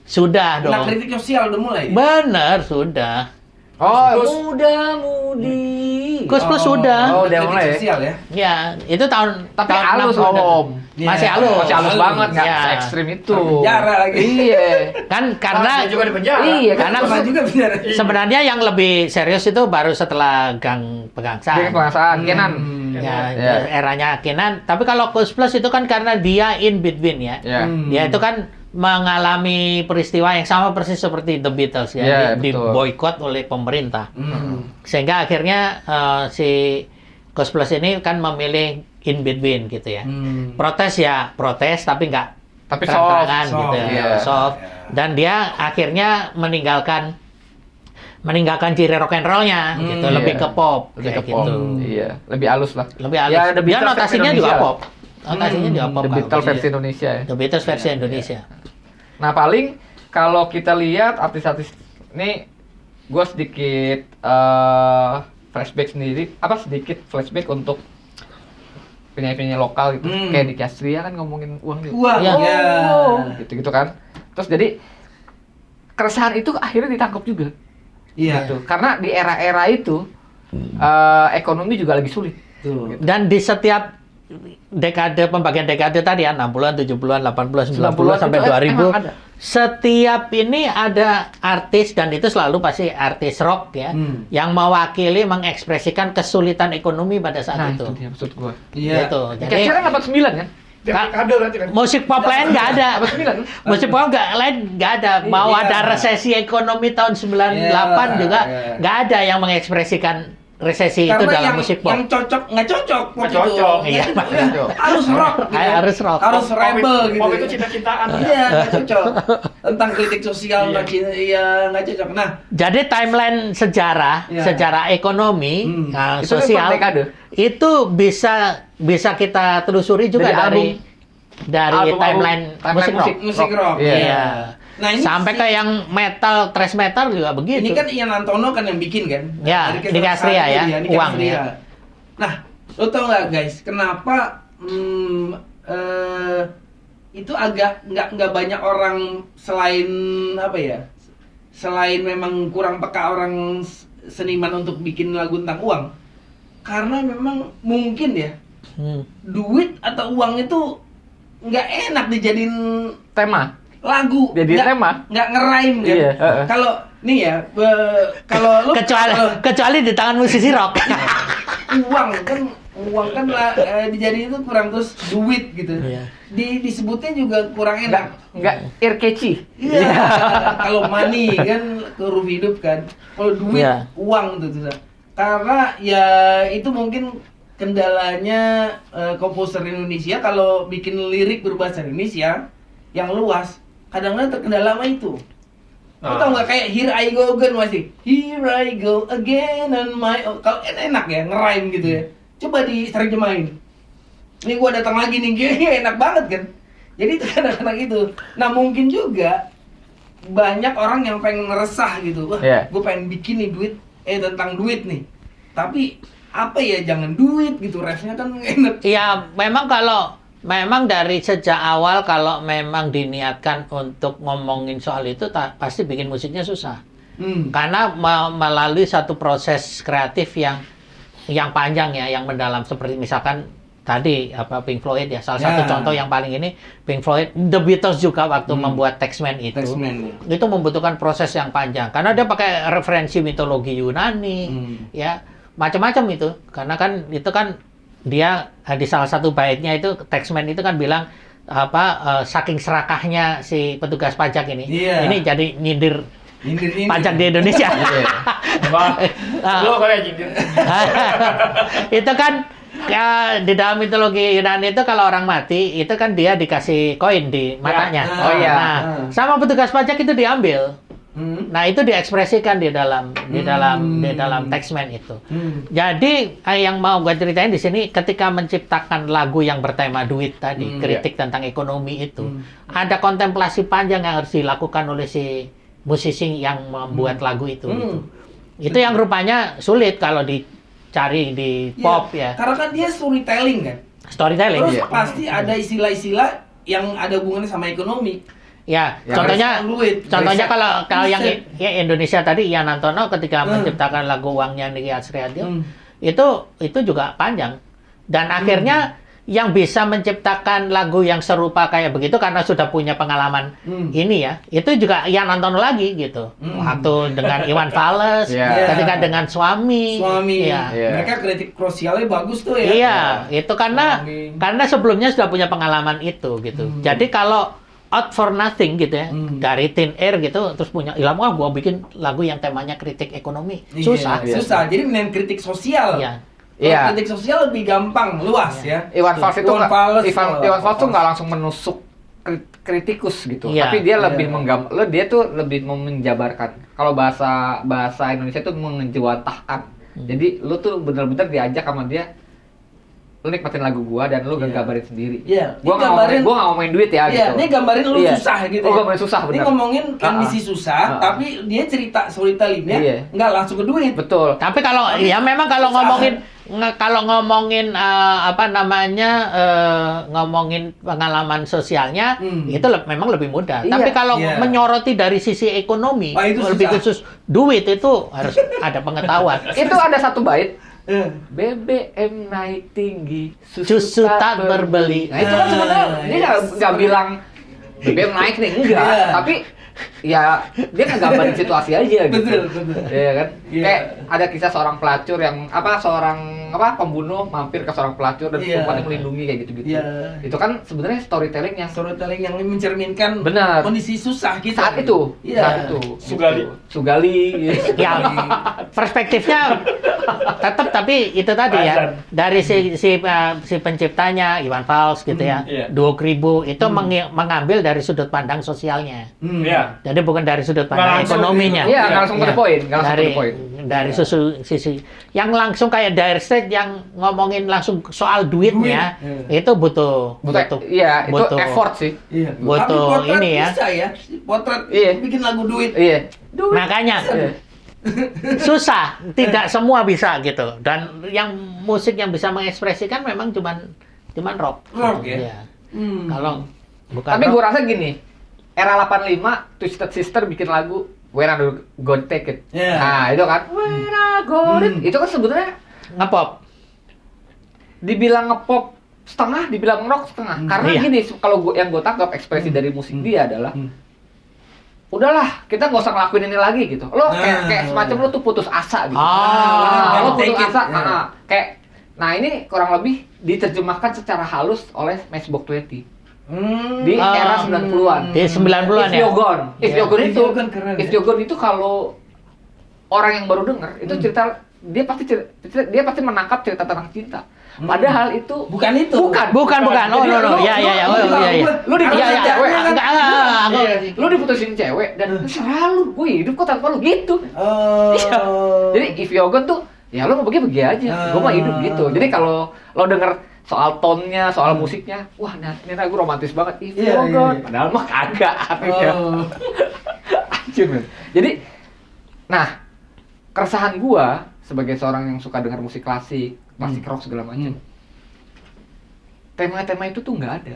Speaker 3: sudah
Speaker 2: Nah,
Speaker 3: dong.
Speaker 2: kritik sosial udah mulai.
Speaker 3: Bener, sudah.
Speaker 1: Oh,
Speaker 4: Terus-
Speaker 1: muda-mudi.
Speaker 3: Cost Plus sudah.
Speaker 1: Oh, udah
Speaker 2: kritik
Speaker 1: mulai ya?
Speaker 2: sosial ya.
Speaker 3: Ya, itu tahun
Speaker 1: Tapi
Speaker 3: tahun
Speaker 1: halus
Speaker 3: 60-an.
Speaker 1: Om.
Speaker 3: Masih
Speaker 2: Iya.
Speaker 3: halus.
Speaker 1: Masih halus
Speaker 2: halus.
Speaker 1: banget, nggak
Speaker 3: Ya.
Speaker 1: se-ekstrim itu.
Speaker 2: Penjara lagi.
Speaker 1: Iya.
Speaker 3: Kan
Speaker 4: Dia
Speaker 3: karena
Speaker 4: juga di penjara.
Speaker 1: Iya,
Speaker 3: karena
Speaker 2: Pernah juga benar.
Speaker 3: sebenarnya yang lebih serius itu baru setelah Gang
Speaker 1: Dia
Speaker 3: Pegangsaan.
Speaker 1: kebangsaan, Kenan.
Speaker 3: Ya,
Speaker 1: Ya.
Speaker 3: eranya Kenan. Tapi kalau Cost Plus itu kan karena dia in between ya.
Speaker 1: Ya.
Speaker 3: Dia itu kan mengalami peristiwa yang sama persis seperti The Beatles ya,
Speaker 1: Ya,
Speaker 3: di
Speaker 1: betul.
Speaker 3: boykot oleh pemerintah.
Speaker 2: Hmm.
Speaker 3: Sehingga akhirnya si Cost Plus ini kan memilih in between gitu ya. Protes ya protes tapi nggak
Speaker 1: Tapi
Speaker 3: terang-terangan
Speaker 1: soft,
Speaker 3: gitu ya.
Speaker 1: iya.
Speaker 3: Soft. Dan dia akhirnya meninggalkan ciri rock and roll-nya gitu,
Speaker 1: iya.
Speaker 3: lebih ke pop
Speaker 1: Lebih
Speaker 3: kayak
Speaker 1: ke pop.
Speaker 3: gitu.
Speaker 1: Iya, lebih halus lah.
Speaker 3: Lebih halus.
Speaker 1: Ya, The
Speaker 3: Dia
Speaker 1: Beatles
Speaker 3: notasinya
Speaker 1: versi
Speaker 3: juga
Speaker 1: Indonesia.
Speaker 3: pop. Notasinya juga pop.
Speaker 1: The
Speaker 3: kalau
Speaker 1: Beatles
Speaker 3: gitu.
Speaker 1: versi Indonesia ya.
Speaker 3: The Beatles versi Indonesia.
Speaker 1: Nah paling kalau kita lihat artis-artis ini, gue sedikit flashback sendiri, sedikit flashback untuk penyanyi-penyanyi lokal gitu, kayak di Astria kan ngomongin uang gitu.
Speaker 2: Uang,
Speaker 3: Iya.
Speaker 2: ya.
Speaker 1: Gitu-gitu kan. Terus jadi keresahan itu akhirnya ditangkap juga.
Speaker 2: Iya.
Speaker 1: Gitu. Karena di era-era itu ekonomi juga lagi sulit.
Speaker 2: Tuh.
Speaker 3: Dan di setiap dekade, pembagian dekade tadi ya, 60-an, 70-an, 80-an, 90-an, sampai
Speaker 1: itu
Speaker 3: 2000.
Speaker 1: emang ada.
Speaker 3: Setiap ini ada artis, dan itu selalu pasti artis rock ya, yang mewakili, mengekspresikan kesulitan ekonomi pada saat
Speaker 1: Nah
Speaker 3: itu.
Speaker 1: itu dia maksud gue.
Speaker 2: Iya.
Speaker 3: Gitu.
Speaker 1: Jadi
Speaker 3: Jadi
Speaker 1: kan 89 kan?
Speaker 4: Dia kado berarti kan.
Speaker 3: musik pop lain nggak ada.
Speaker 1: 89.
Speaker 3: Musik pop lain nggak ada. Mau
Speaker 2: Iya.
Speaker 3: ada resesi ekonomi tahun 98
Speaker 2: Iya,
Speaker 3: juga
Speaker 2: iya.
Speaker 3: nggak ada yang mengekspresikan resesi itu
Speaker 2: Karena
Speaker 3: dalam musik pop.
Speaker 2: yang cocok nggak cocok pop
Speaker 4: Nggak
Speaker 2: itu.
Speaker 4: cocok.
Speaker 3: Iya,
Speaker 2: Ya, harus rock gitu.
Speaker 3: Harus rock.
Speaker 2: Harus rebel gitu.
Speaker 4: Pop itu cinta-cintaan.
Speaker 2: Iya, nggak cocok. Tentang kritik sosial
Speaker 4: Iya.
Speaker 2: iya nggak cocok. Nah,
Speaker 3: Jadi timeline sejarah,
Speaker 2: Iya.
Speaker 3: sejarah ekonomi,
Speaker 1: Itu kan
Speaker 3: sosial
Speaker 1: per dekade.
Speaker 3: itu bisa kita telusuri juga
Speaker 1: Dari
Speaker 3: dari
Speaker 1: album.
Speaker 3: timeline musik rock.
Speaker 2: musik rock.
Speaker 1: Iya.
Speaker 3: Iya.
Speaker 2: Nah, ini
Speaker 3: Sampai ke yang metal, thrash metal juga begitu.
Speaker 2: ini kan Ian Antono kan yang bikin kan?
Speaker 3: Ya,
Speaker 2: Dari
Speaker 3: Nick Astria ya,
Speaker 2: Nick
Speaker 3: uang
Speaker 2: Astria.
Speaker 3: ya.
Speaker 2: Nah, lo tau nggak guys, kenapa itu agak nggak banyak orang selain apa ya? Selain memang kurang peka orang seniman untuk bikin lagu tentang uang, karena memang mungkin ya duit atau uang itu nggak enak dijadiin
Speaker 1: Tema.
Speaker 2: lagu,
Speaker 1: Jadi
Speaker 2: nggak-
Speaker 1: tema.
Speaker 2: nggak ngeraim kan.
Speaker 1: Iya,
Speaker 2: Kalau nih ya, kalau lu
Speaker 3: kecuali di tangan musisi rock.
Speaker 2: uang kan lah, dijadiin itu kurang, terus duit gitu.
Speaker 3: Iya.
Speaker 2: Disebutnya juga kurang enak.
Speaker 1: Enggak ear catchy.
Speaker 2: Iya. Kalau money kan huruf hidup kan. Kalau duit,
Speaker 3: Iya.
Speaker 2: uang tuh susah. Karena ya itu mungkin kendalanya komposer Indonesia kalau bikin lirik berbahasa Indonesia yang luas, kadang-kadang terkendala sama itu. Lo tau nggak kayak Here I Go Again masih Here I Go Again on my own. Kalau enak ya ngeraim gitu ya. Coba diterjemahin. Ini gua datang lagi nih, enak banget kan. Jadi itu kadang-kadang itu. Nah mungkin juga banyak orang yang pengen ngeresah gitu. Wah,
Speaker 1: Iya.
Speaker 2: gue pengen bikin nih duit, tentang duit nih. Tapi apa ya, jangan duit gitu, refnya kan enak.
Speaker 3: Ya, memang dari sejak awal kalau memang diniatkan untuk ngomongin soal itu pasti bikin musiknya susah. Karena melalui satu proses kreatif yang panjang ya, yang mendalam, seperti misalkan tadi Pink Floyd ya, salah satu contoh yang paling ini Pink Floyd, The Beatles juga waktu membuat Taxman itu. Itu membutuhkan proses yang panjang karena dia pakai referensi mitologi Yunani ya, macam-macam itu. Karena kan itu kan dia di salah satu baitnya itu Taxman itu kan bilang saking serakahnya si petugas pajak ini. Ini jadi nyindir pajak di Indonesia.
Speaker 4: Lo kayak jindir.
Speaker 3: Itu kan di dalam mitologi Yunani itu kalau orang mati itu kan dia dikasih koin di matanya.
Speaker 1: Oh iya.
Speaker 3: Nah, sama petugas pajak itu diambil. Nah, itu diekspresikan di dalam Taxman itu. Jadi yang mau gue ceritain di sini, ketika menciptakan lagu yang bertema duit tadi, kritik tentang ekonomi itu, ada kontemplasi panjang yang harus dilakukan oleh si musisi yang membuat lagu itu. Gitu. Itu yang rupanya sulit kalau dicari di pop ya.
Speaker 2: Karena kan dia storytelling kan.
Speaker 3: Storytelling.
Speaker 2: Terus pasti ada istilah-istilah yang ada hubungannya sama ekonomi.
Speaker 3: Ya,
Speaker 1: Ya,
Speaker 3: contohnya
Speaker 2: riset.
Speaker 3: kalau yang
Speaker 2: Riset.
Speaker 3: ya Indonesia tadi Ian Antono ketika menciptakan lagu Uangnya Nick Astria itu juga panjang. Dan akhirnya yang bisa menciptakan lagu yang serupa kayak begitu karena sudah punya pengalaman ini ya, itu juga Ian Antono lagi gitu. Waktu dengan Iwan Fals, ketika dengan Suami. Ya.
Speaker 2: Mereka kritik sosialnya bagus tuh ya.
Speaker 3: Iya, itu karena sebelumnya sudah punya pengalaman itu gitu. Jadi kalau Out for Nothing gitu ya, dari Thin Air gitu, terus punya ilham, gua bikin lagu yang temanya kritik ekonomi. Susah.
Speaker 2: Susah. Jadi mending kritik sosial.
Speaker 3: Iya.
Speaker 2: Kalau kritik sosial lebih gampang, luas ya.
Speaker 1: Iwan Fals itu
Speaker 2: Iwan Fals
Speaker 1: tuh nggak langsung menusuk kritikus gitu,
Speaker 3: Iya.
Speaker 1: tapi dia lebih dia tuh lebih menjabarkan. Kalau bahasa Indonesia tuh menjewantahkan. Jadi lu tuh bener-bener diajak sama dia, lu nikmatin lagu gua dan lu gambarin sendiri.
Speaker 2: Iya.
Speaker 1: Gua nggak ngomongin duit ya
Speaker 2: Iya,
Speaker 1: gitu.
Speaker 2: dia gambarin lu susah gitu.
Speaker 1: Oh, gambarin susah,
Speaker 2: Dia
Speaker 1: bener.
Speaker 2: ngomongin kondisi susah, tapi dia cerita storytellingnya nggak langsung ke duit.
Speaker 1: Betul.
Speaker 3: Tapi kalau ya memang kalau ngomongin ngomongin pengalaman sosialnya itu memang lebih mudah.
Speaker 1: Iya.
Speaker 3: Tapi kalau menyoroti dari sisi ekonomi,
Speaker 2: itu
Speaker 3: lebih
Speaker 2: susah.
Speaker 3: khusus duit itu harus ada pengetahuan.
Speaker 1: Itu ada satu bait. BBM naik tinggi,
Speaker 3: Susu tak berbeli.
Speaker 1: Nah itu kan sebenarnya dia nggak bilang BBM naik nih, enggak. Tapi ya dia ngegambarin situasi aja gitu.
Speaker 2: Betul.
Speaker 1: Iya kan?
Speaker 2: Iya.
Speaker 1: Kayak ada kisah seorang pelacur yang pembunuh mampir ke seorang pelacur dan perempuannya melindungi kayak gitu-gitu.
Speaker 2: Iya.
Speaker 1: Itu kan sebenarnya storytelling yang
Speaker 2: mencerminkan
Speaker 1: benar
Speaker 2: kondisi susah kita.
Speaker 1: saat itu.
Speaker 2: Iya.
Speaker 1: Saat itu.
Speaker 4: Sugali.
Speaker 1: Sugali.
Speaker 3: Ya, perspektifnya tetap tapi itu tadi ya dari si penciptanya Iwan Fals gitu ya,
Speaker 4: iya.
Speaker 3: Duo Kribo itu mengambil dari sudut pandang sosialnya.
Speaker 4: Iya.
Speaker 3: Jadi bukan dari sudut
Speaker 4: Nggak
Speaker 3: pandang
Speaker 4: langsung
Speaker 3: ekonominya.
Speaker 1: Iya, nggak langsung to the point, nggak langsung to
Speaker 3: Dari
Speaker 1: the point.
Speaker 3: dari sisi yang langsung kayak Dire Straits yang ngomongin langsung soal duitnya, itu butuh
Speaker 1: Iya, itu
Speaker 3: butuh
Speaker 1: effort sih.
Speaker 2: Iya.
Speaker 3: Butuh
Speaker 2: Tapi potret
Speaker 3: ini ya.
Speaker 2: bisa ya. Potret
Speaker 1: Iya.
Speaker 2: bikin lagu duit.
Speaker 1: Iya.
Speaker 3: Makanya
Speaker 1: Iya.
Speaker 3: susah, tidak semua bisa gitu. Dan yang musik yang bisa mengekspresikan memang cuman rock.
Speaker 2: Rock ya?
Speaker 3: Iya.
Speaker 2: Hmm.
Speaker 3: Kalau bukan
Speaker 1: Tapi
Speaker 3: rock,
Speaker 1: gue rasa gini, era 85 Twisted Sister bikin lagu When I Gonna Take It.
Speaker 2: Iya.
Speaker 1: Nah, itu kan When I Gonna It. Itu kan sebetulnya
Speaker 3: ngepop.
Speaker 1: dibilang ngepop setengah, dibilang rock setengah. Karena
Speaker 3: Iya.
Speaker 1: gini, kalau yang gue tangkap ekspresi dari musik dia adalah udahlah, kita nggak usah ngelakuin ini lagi gitu. Lo kayak semacam lo tuh putus asa gitu.
Speaker 3: Ah,
Speaker 1: Lo putus
Speaker 2: take it,
Speaker 1: asa.
Speaker 2: ya.
Speaker 1: Kayak nah ini kurang lebih diterjemahkan secara halus oleh Matchbox 20 di era 90-an.
Speaker 3: Di 90-an
Speaker 1: If
Speaker 3: ya.
Speaker 1: You're Gone. If
Speaker 3: Iya.
Speaker 1: You're Gone
Speaker 2: If
Speaker 1: itu,
Speaker 2: You're Gone keren,
Speaker 1: If
Speaker 2: ya.
Speaker 1: You're Gone itu kalau orang yang baru denger itu cerita dia pasti menangkap cerita tentang cinta. Padahal itu
Speaker 2: Bukan itu.
Speaker 3: Bukan. Oh,
Speaker 1: Jadi
Speaker 3: no.
Speaker 1: lu-
Speaker 3: Ya.
Speaker 1: lu-
Speaker 3: Oh, iya, iya.
Speaker 1: Lu diputusin
Speaker 3: Iya, iya.
Speaker 1: cewek,
Speaker 3: Enggak,
Speaker 1: Lu diputusin cewek dan selalu gue hidup kok tanpa lu gitu.
Speaker 2: Oh.
Speaker 1: Iya. Jadi if you're gone tuh ya lu mau pergi aja. Gue mah hidup gitu. Jadi kalau lo denger soal tone-nya, soal musiknya, wah ini lagu romantis banget. If
Speaker 2: Iya,
Speaker 1: you're
Speaker 2: iya,
Speaker 1: gone.
Speaker 2: iya.
Speaker 1: Padahal mah kagak artinya.
Speaker 2: Oh.
Speaker 1: Anjir, men. Jadi nah, keresahan gua sebagai seorang yang suka dengar musik klasik rock segala macam. Tema-tema itu tuh nggak ada.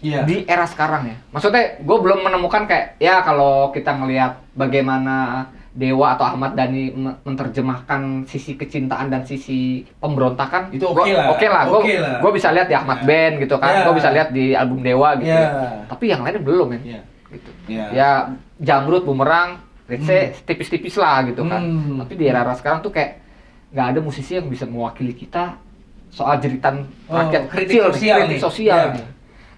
Speaker 2: Iya.
Speaker 1: Di era sekarang ya. Maksudnya gue belum menemukan kayak ya kalau kita ngelihat bagaimana Dewa atau Ahmad Dhani menerjemahkan sisi kecintaan dan sisi pemberontakan
Speaker 2: Itu oke lah.
Speaker 1: Oke lah.
Speaker 2: Oke lah.
Speaker 1: Gue bisa lihat di Ahmad
Speaker 2: Ya.
Speaker 1: Band gitu kan.
Speaker 2: Ya.
Speaker 1: Gue bisa lihat di album Dewa gitu.
Speaker 2: Ya.
Speaker 1: Tapi yang lain belum men.
Speaker 2: Iya.
Speaker 1: Gitu.
Speaker 2: Iya.
Speaker 1: Ya Jamrud, Bumerang, let's say tipis-tipis lah gitu kan. Tapi di era sekarang tuh kayak nggak ada musisi yang bisa mewakili kita soal jeritan rakyat
Speaker 2: kritik
Speaker 1: kecil
Speaker 2: sosial
Speaker 1: kritik
Speaker 2: nih.
Speaker 1: sosial
Speaker 2: Ya.
Speaker 1: nih.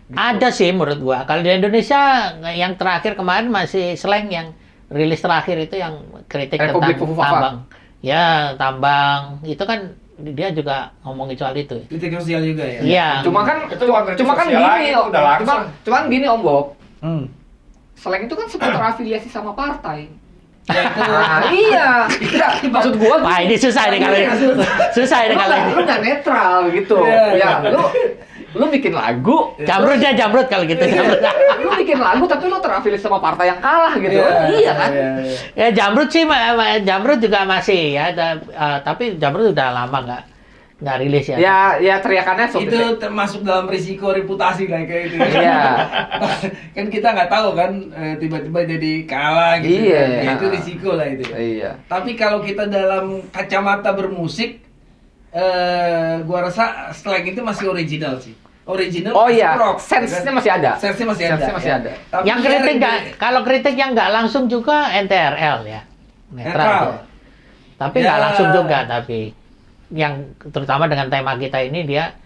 Speaker 1: Gitu.
Speaker 3: Ada sih menurut gua. Kalau di Indonesia yang terakhir kemarin masih Slang yang rilis terakhir itu yang kritik
Speaker 1: Republik
Speaker 3: tentang
Speaker 1: Fufu Fafa.
Speaker 3: tambang. Ya, tambang. Itu kan dia juga ngomongin soal itu.
Speaker 2: Kritik sosial juga ya.
Speaker 3: Iya.
Speaker 1: Cuma kan
Speaker 4: Itu bukan kritik
Speaker 1: cuma kan
Speaker 4: sosial
Speaker 1: gini
Speaker 4: lagi, itu
Speaker 1: Om.
Speaker 4: udah langsung.
Speaker 1: Cuman gini Om Bob.
Speaker 2: Hmm.
Speaker 1: Selain itu kan sempat terafiliasi sama partai.
Speaker 2: Ya, itu.
Speaker 1: Nah, iya. Enggak, maksud gua
Speaker 3: Wah, ini susah ini kalau susah ini kalau
Speaker 1: lu nggak netral gitu.
Speaker 2: Iya,
Speaker 1: Ya, lu bikin lagu,
Speaker 3: Jamrud kalau gitu. Jamrud.
Speaker 1: lu bikin lagu tapi lu terafiliasi sama partai yang kalah gitu.
Speaker 2: Iya,
Speaker 1: Iya kan?
Speaker 2: iya.
Speaker 3: Ya Jamrud sih, Jamrud juga masih ya, tapi Jamrud udah lama nggak rilis ya.
Speaker 1: Ya teriakannya
Speaker 2: Itu termasuk dalam risiko reputasi kayak itu.
Speaker 1: Iya.
Speaker 2: Kan kita nggak tahu kan tiba-tiba jadi kalah gitu.
Speaker 1: Iya.
Speaker 2: kan. Ya, itu risiko lah itu.
Speaker 1: Iya.
Speaker 2: Tapi kalau kita dalam kacamata bermusik, gua rasa Slang itu masih original sih. Original.
Speaker 1: Oh
Speaker 2: masih
Speaker 1: iya,
Speaker 2: rock,
Speaker 1: sense-nya
Speaker 2: ya kan?
Speaker 1: masih ada.
Speaker 2: Sense-nya masih ada.
Speaker 1: Sense-nya masih
Speaker 2: ya.
Speaker 1: ada.
Speaker 2: Tapi
Speaker 3: Yang kritik
Speaker 2: sharing
Speaker 3: nggak,
Speaker 2: dari-
Speaker 3: kalau kritik yang nggak langsung juga NTRL ya.
Speaker 2: Netral.
Speaker 3: Ya. Tapi nggak
Speaker 2: Ya.
Speaker 3: langsung juga, tapi yang terutama dengan tema kita ini dia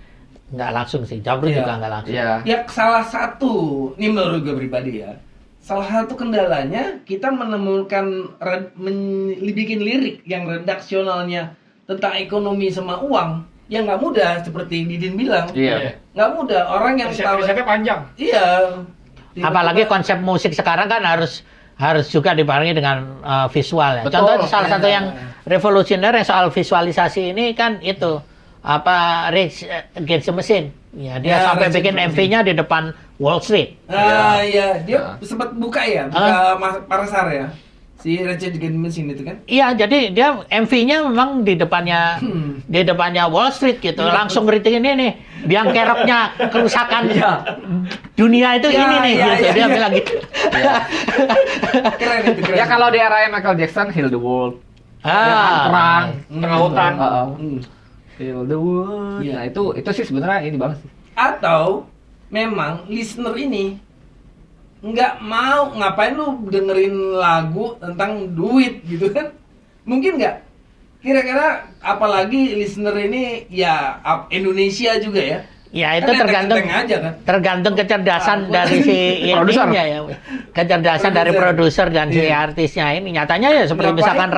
Speaker 3: nggak langsung sih. Jamrud
Speaker 2: Iya.
Speaker 3: juga nggak langsung.
Speaker 1: Iya.
Speaker 2: Ya salah satu, ini menurut gue pribadi ya, salah satu kendalanya kita menemukan bikin lirik yang redaksionalnya tentang ekonomi sama uang yang nggak mudah seperti Didin bilang.
Speaker 1: Iya.
Speaker 2: Nggak mudah orang yang tahu.
Speaker 4: Risetnya panjang.
Speaker 2: Iya.
Speaker 3: Apalagi konsep musik sekarang kan harus juga dibarengi dengan visual ya.
Speaker 1: Betul.
Speaker 3: Contoh salah
Speaker 2: Ya.
Speaker 3: satu yang revolusioner yang soal visualisasi ini kan itu Rage Against the Machine. Ya, dia
Speaker 2: Ya,
Speaker 3: sampai
Speaker 2: Rage
Speaker 3: bikin
Speaker 2: Against the
Speaker 3: MV-nya di depan Wall Street.
Speaker 2: Iya, dia
Speaker 1: Ya.
Speaker 2: sempat buka ya, Parasar ya. Si Rage Against the Machine itu kan.
Speaker 3: Iya, jadi dia MV-nya memang di depannya Wall Street gitu.
Speaker 2: Iya.
Speaker 3: Langsung ngeritik ini nih, biang keroknya kerusakan dunia itu
Speaker 2: Iya,
Speaker 3: ini nih
Speaker 2: iya,
Speaker 3: gitu.
Speaker 2: iya,
Speaker 3: Dia
Speaker 2: iya.
Speaker 3: bilang gitu.
Speaker 2: Keren itu, keren.
Speaker 1: Ya kalau di era Michael Jackson, Heal the World. Perang,
Speaker 4: tengah hutan.
Speaker 1: Heal the World.
Speaker 2: Iya.
Speaker 1: Nah itu sih sebenarnya ini banget sih.
Speaker 2: Atau memang listener ini nggak mau, ngapain lu dengerin lagu tentang duit gitu kan? Mungkin nggak? Kira-kira apalagi listener ini ya Indonesia juga ya?
Speaker 3: Ya itu
Speaker 2: Kan
Speaker 3: tergantung
Speaker 2: enteng-enteng aja kan?
Speaker 3: tergantung kecerdasan dari si
Speaker 1: Produser.
Speaker 3: ininya ya. Kecerdasan dari
Speaker 2: Produser.
Speaker 3: produser dan si
Speaker 2: Iya.
Speaker 3: artisnya ini. Nyatanya ya seperti
Speaker 2: Ngapain?
Speaker 3: misalkan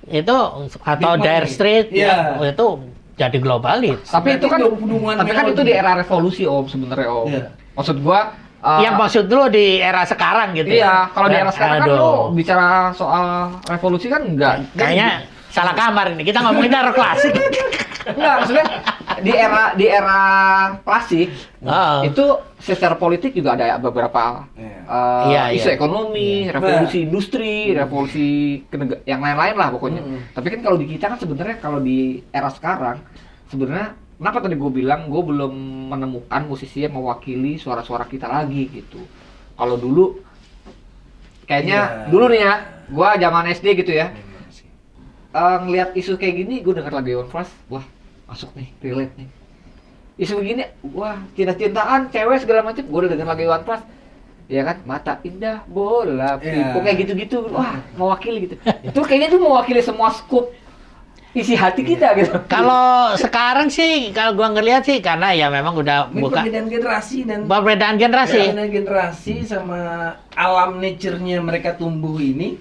Speaker 3: itu atau
Speaker 2: Big
Speaker 3: Dire
Speaker 2: Money.
Speaker 3: Straits
Speaker 2: Iya.
Speaker 3: itu jadi global hit.
Speaker 1: Tapi itu kan,
Speaker 2: Hubungan
Speaker 1: tapi kan
Speaker 2: melodi.
Speaker 1: itu di era revolusi Om sebenarnya Om.
Speaker 2: Iya.
Speaker 1: Maksud gua
Speaker 3: Yang maksud lu di era sekarang gitu
Speaker 1: iya, kalau di era sekarang kan
Speaker 3: Aduh.
Speaker 1: lo bicara soal revolusi kan enggak.
Speaker 3: Kayaknya salah kamar ini. Kita ngomongin rock klasik.
Speaker 1: Enggak, maksudnya di era klasik
Speaker 3: Oh.
Speaker 1: itu secara politik juga ada beberapa
Speaker 3: Iya,
Speaker 1: isu
Speaker 3: iya.
Speaker 1: ekonomi, revolusi industri, revolusi yang lain-lain lah pokoknya. Tapi kan kalau di kita kan sebenarnya kalau di era sekarang sebenarnya kenapa tadi gue bilang gue belum menemukan musisi yang mewakili suara-suara kita lagi gitu. Kalau dulu kayaknya
Speaker 2: Iya.
Speaker 1: dulu nih ya, gue zaman SD gitu ya. Ngelihat isu kayak gini, gue denger lagu Iwan Fals, wah masuk nih, relate nih. Isu begini, wah cinta-cintaan, cewek segala macam, gue udah denger lagu Iwan Fals, ya kan, mata indah, bola, pipo, kayak gitu-gitu, wah mewakili gitu. Itu kayaknya tuh mewakili semua skup isi hati kita gitu.
Speaker 3: Kalau sekarang sih, kalau gua ngelihat sih karena ya memang udah
Speaker 2: Ini
Speaker 3: buka
Speaker 2: perbedaan generasi dan
Speaker 3: perbedaan generasi.
Speaker 2: perbedaan generasi sama alam nature-nya mereka tumbuh ini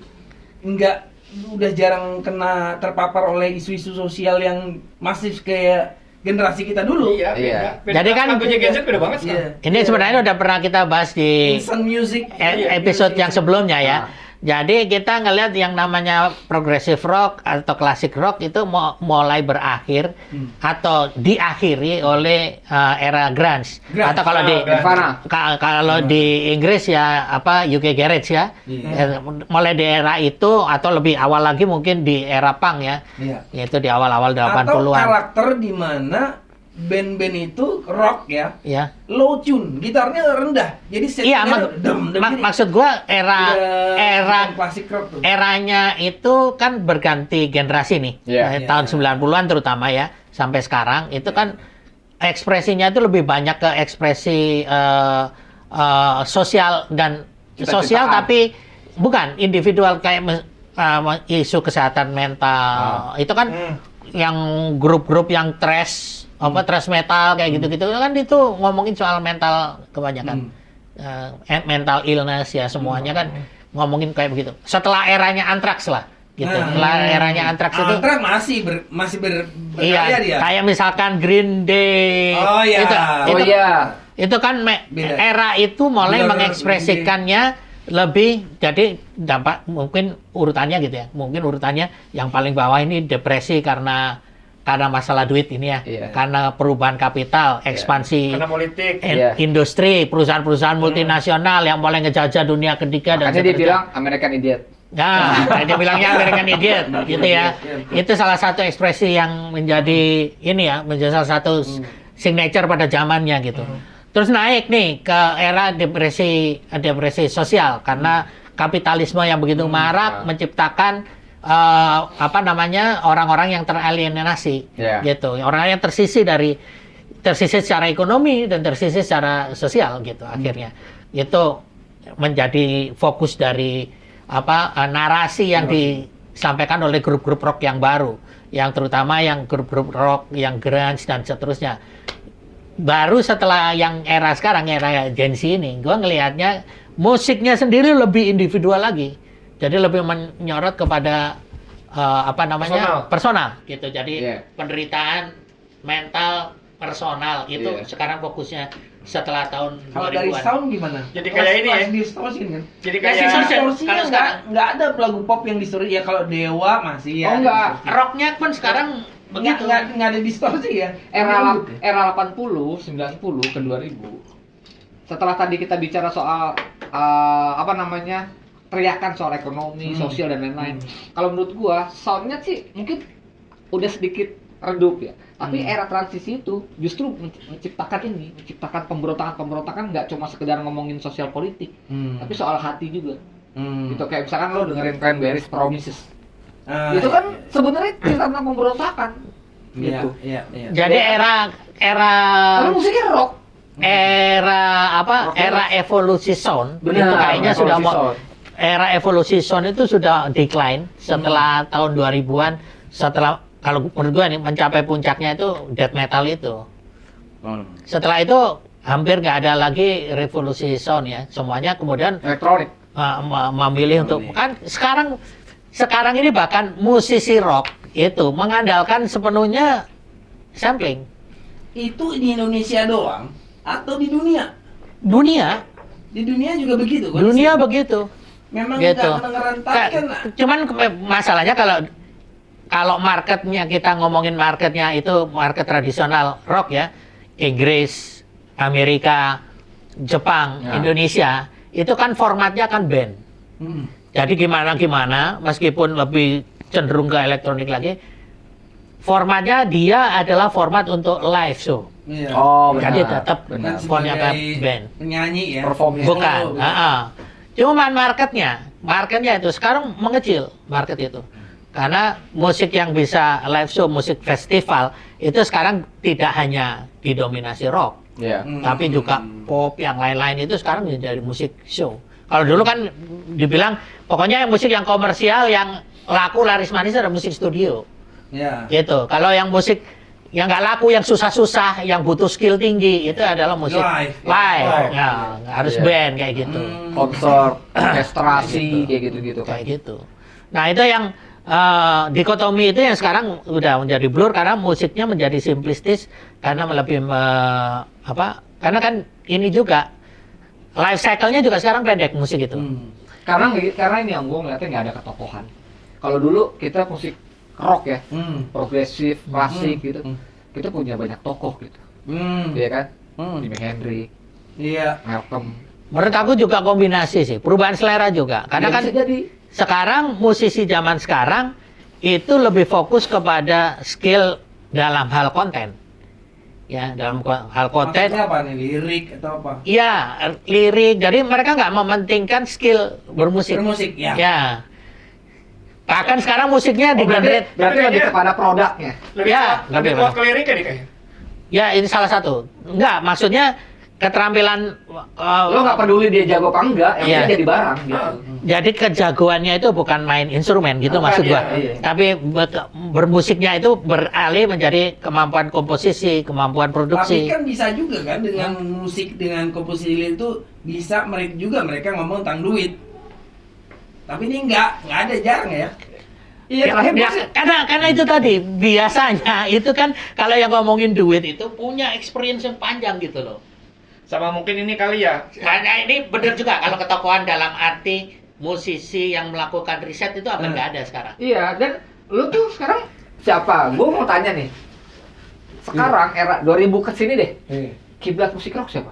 Speaker 2: nggak udah jarang kena terpapar oleh isu-isu sosial yang masif kayak generasi kita dulu.
Speaker 4: Iya.
Speaker 1: Iya.
Speaker 4: Beda.
Speaker 3: Jadi kan-
Speaker 4: lagunya Gen Z beda banget
Speaker 2: Iya.
Speaker 4: sekarang.
Speaker 3: Ini sebenarnya udah pernah kita bahas di
Speaker 2: Instant music.
Speaker 3: episode yang sebelumnya ya.
Speaker 1: Ah.
Speaker 3: Jadi kita ngelihat yang namanya progressive rock atau classic rock itu mulai berakhir atau diakhiri oleh era grunge.
Speaker 2: Grunge.
Speaker 3: Atau kalau di
Speaker 1: Nirvana.
Speaker 3: kalau di Inggris ya apa UK garage ya.
Speaker 2: Iya.
Speaker 3: Mulai di era itu atau lebih awal lagi mungkin di era punk ya.
Speaker 2: Iya.
Speaker 3: Yaitu di awal-awal
Speaker 2: Atau
Speaker 3: 80-an.
Speaker 2: karakter di mana band-band itu rock ya,
Speaker 3: Ya.
Speaker 2: low tune, gitarnya rendah. Jadi
Speaker 3: Iya,
Speaker 2: settingnya dem.
Speaker 3: maksud gua era
Speaker 2: klasik rock tuh.
Speaker 3: eranya itu kan berganti generasi nih.
Speaker 1: Iya.
Speaker 3: Tahun 90-an terutama ya sampai sekarang itu kan ekspresinya itu lebih banyak ke ekspresi sosial dan
Speaker 1: Cita-citaan.
Speaker 3: sosial tapi bukan individual kayak isu kesehatan mental. Itu kan yang grup-grup yang thrash thrash metal kayak gitu-gitu kan itu ngomongin soal mental kebanyakan. Mental illness ya semuanya kan ngomongin kayak begitu. Setelah eranya Anthrax lah gitu. Setelah eranya Anthrax itu
Speaker 2: Anthrax masih berkarya dia.
Speaker 3: iya, kayak misalkan Green Day.
Speaker 2: Oh iya.
Speaker 1: Oh iya.
Speaker 3: Itu kan
Speaker 2: Beda.
Speaker 3: era itu mulai
Speaker 2: Blur,
Speaker 3: mengekspresikannya lebih jadi dampak mungkin urutannya gitu ya. Mungkin urutannya yang paling bawah ini depresi karena masalah duit ini ya.
Speaker 1: Iya.
Speaker 3: Karena perubahan kapital, ekspansi
Speaker 4: Karena politik.
Speaker 1: Iya.
Speaker 3: industri, perusahaan-perusahaan multinasional yang mulai ngejajah dunia ketiga dan
Speaker 1: Makanya dia
Speaker 3: seterusnya.
Speaker 1: bilang American Idiot.
Speaker 3: Nah, dia bilangnya American Idiot, gitu ya. Itu salah satu ekspresi yang menjadi ini ya, menjadi salah satu signature pada zamannya gitu. Terus naik nih ke era depresi sosial karena kapitalisme yang begitu marak menciptakan orang-orang yang teralienasi,
Speaker 1: Iya.
Speaker 3: gitu. Orang yang tersisih secara ekonomi dan tersisih secara sosial gitu akhirnya. Itu menjadi fokus dari narasi yang disampaikan oleh grup-grup rock yang baru, yang terutama yang grup-grup rock yang grunge dan seterusnya. Baru setelah yang era sekarang, era Gen Z ini, gue ngelihatnya musiknya sendiri lebih individual lagi, jadi lebih menyorot kepada personal gitu. Jadi
Speaker 1: Iya.
Speaker 3: penderitaan mental personal itu
Speaker 1: Iya.
Speaker 3: sekarang fokusnya setelah tahun
Speaker 2: Kalau dari
Speaker 3: 2000-an.
Speaker 2: sound gimana?
Speaker 4: Jadi kayak ini ya?
Speaker 2: Distortion kan?
Speaker 4: Jadi
Speaker 2: Kayak
Speaker 4: kayak
Speaker 2: distorsinya
Speaker 3: kalau sekarang-
Speaker 2: nggak ada lagu pop yang distorsi ya. Kalau Dewa masih ya.
Speaker 1: Oh, enggak.
Speaker 3: Rocknya pun sekarang begitu.
Speaker 2: Nggak ada distorsi ya.
Speaker 1: Era 80, 90 ke 2000. Setelah tadi kita bicara soal teriakan soal ekonomi, sosial dan lain-lain. Kalau menurut gua soundnya sih mungkin udah sedikit redup ya. Tapi era transisi itu justru menciptakan pemberontakan nggak cuma sekedar ngomongin sosial politik, tapi soal hati juga. Gitu kayak misalkan lo dengerin Cranberries Promises. Itu kan sebenarnya cerita tentang pemberontakan. Gitu.
Speaker 2: Iya.
Speaker 3: Jadi era
Speaker 1: Karena musiknya rock.
Speaker 3: era evolusi sound
Speaker 1: Benar,
Speaker 3: itu kayaknya sudah
Speaker 1: evolusi sound.
Speaker 3: era evolusi sound itu sudah decline setelah tahun 2000-an, setelah kalau menurut gua nih mencapai puncaknya itu death metal itu. Setelah itu hampir nggak ada lagi revolusi sound ya, semuanya kemudian
Speaker 1: Elektronik.
Speaker 3: memilih untuk kan sekarang sekarang ini bahkan musisi rock itu mengandalkan sepenuhnya sampling.
Speaker 2: Itu di Indonesia doang atau di dunia?
Speaker 3: Dunia,
Speaker 2: Di dunia juga begitu kan?
Speaker 3: dunia begitu.
Speaker 2: Memang
Speaker 3: Gitu.
Speaker 2: nggak ngerentakkan lah.
Speaker 3: Cuman masalahnya kalau marketnya, kita ngomongin marketnya itu market tradisional rock ya, Inggris, Amerika, Jepang,
Speaker 1: Ya.
Speaker 3: Indonesia, itu kan formatnya kan band.
Speaker 2: Hmm.
Speaker 3: Jadi gimana meskipun lebih cenderung ke elektronik lagi, formatnya dia adalah format untuk live show.
Speaker 2: Iya.
Speaker 1: Oh,
Speaker 3: Jadi
Speaker 1: benar.
Speaker 3: tetap
Speaker 1: Benar.
Speaker 3: formnya kan band.
Speaker 2: penyanyi ya.
Speaker 1: Performance.
Speaker 3: Bukan.
Speaker 2: Oh,
Speaker 3: Cuman marketnya itu sekarang mengecil market itu. Karena musik yang bisa live show, musik festival itu sekarang tidak hanya didominasi rock,
Speaker 1: Iya.
Speaker 3: tapi juga pop yang lain-lain itu sekarang menjadi musik show. Kalau dulu kan dibilang pokoknya musik yang komersial yang laku laris manis adalah musik studio.
Speaker 2: Ya.
Speaker 3: Gitu. Kalau yang musik yang nggak laku, yang susah-susah, yang butuh skill tinggi itu adalah musik
Speaker 2: Live.
Speaker 3: live. Ya, harus
Speaker 1: Iya.
Speaker 3: band kayak gitu.
Speaker 1: Konsert, orkestrasi,
Speaker 3: Gitu.
Speaker 1: kayak gitu-gitu kan.
Speaker 3: Kayak gitu. Nah, itu yang dikotomi itu yang sekarang udah menjadi blur karena musiknya menjadi simplistis karena lebih karena kan ini juga life cycle-nya juga sekarang pendek musik itu.
Speaker 1: Karena ini yang gue ngeliatnya nggak ada ketokohan. Kalau dulu kita musik rock ya, progresif, klasik gitu, kita punya banyak tokoh gitu, iya kan? Jimi Hendrix,
Speaker 2: Iya.
Speaker 1: Malcolm.
Speaker 3: Menurut aku juga kombinasi sih, perubahan selera juga. Karena
Speaker 1: Ya,
Speaker 3: kan
Speaker 1: bisa jadi.
Speaker 3: sekarang musisi zaman sekarang itu lebih fokus kepada skill dalam hal konten. Ya, dalam hal konten.
Speaker 2: Maksudnya apa nih? Lirik atau apa?
Speaker 3: Iya, lirik. Jadi mereka nggak mementingkan skill bermusik.
Speaker 2: Bermusik ya.
Speaker 3: Ya. Bahkan sekarang musiknya di
Speaker 1: Berarti
Speaker 4: Tapi
Speaker 1: lebih
Speaker 4: kayaknya-
Speaker 1: kepada produknya.
Speaker 4: Lebih
Speaker 3: Ya,
Speaker 4: lebih
Speaker 3: lebih
Speaker 4: kuat
Speaker 3: mana?
Speaker 4: ke liriknya nih kayaknya.
Speaker 3: Ya, ini salah satu. Enggak, maksudnya keterampilan
Speaker 1: Lo nggak peduli dia jago apa enggak, yang
Speaker 3: Iya.
Speaker 1: penting jadi barang gitu.
Speaker 3: jadi kejagoannya itu bukan main instrumen gitu
Speaker 1: Bukan,
Speaker 3: maksud gua.
Speaker 1: iya.
Speaker 3: Tapi bermusiknya itu beralih menjadi kemampuan komposisi, kemampuan
Speaker 2: Tapi
Speaker 3: produksi.
Speaker 2: kan bisa juga kan dengan musik, dengan komposisi itu bisa mereka ngomong tentang duit. Tapi ini nggak ada, jarang ya.
Speaker 1: Iya, terakhir
Speaker 3: Ya,
Speaker 1: gua-
Speaker 3: karena itu tadi biasanya itu kan kalau yang ngomongin duit itu punya experience yang panjang gitu loh.
Speaker 4: Sama mungkin ini kali ya.
Speaker 3: Karena ini benar juga kalau ketokohan dalam arti musisi yang melakukan riset itu apa nggak ada sekarang.
Speaker 1: Iya, dan lu tuh sekarang siapa? Gue mau tanya nih. Sekarang era 2000 ke sini deh. Kiblat musik rock siapa?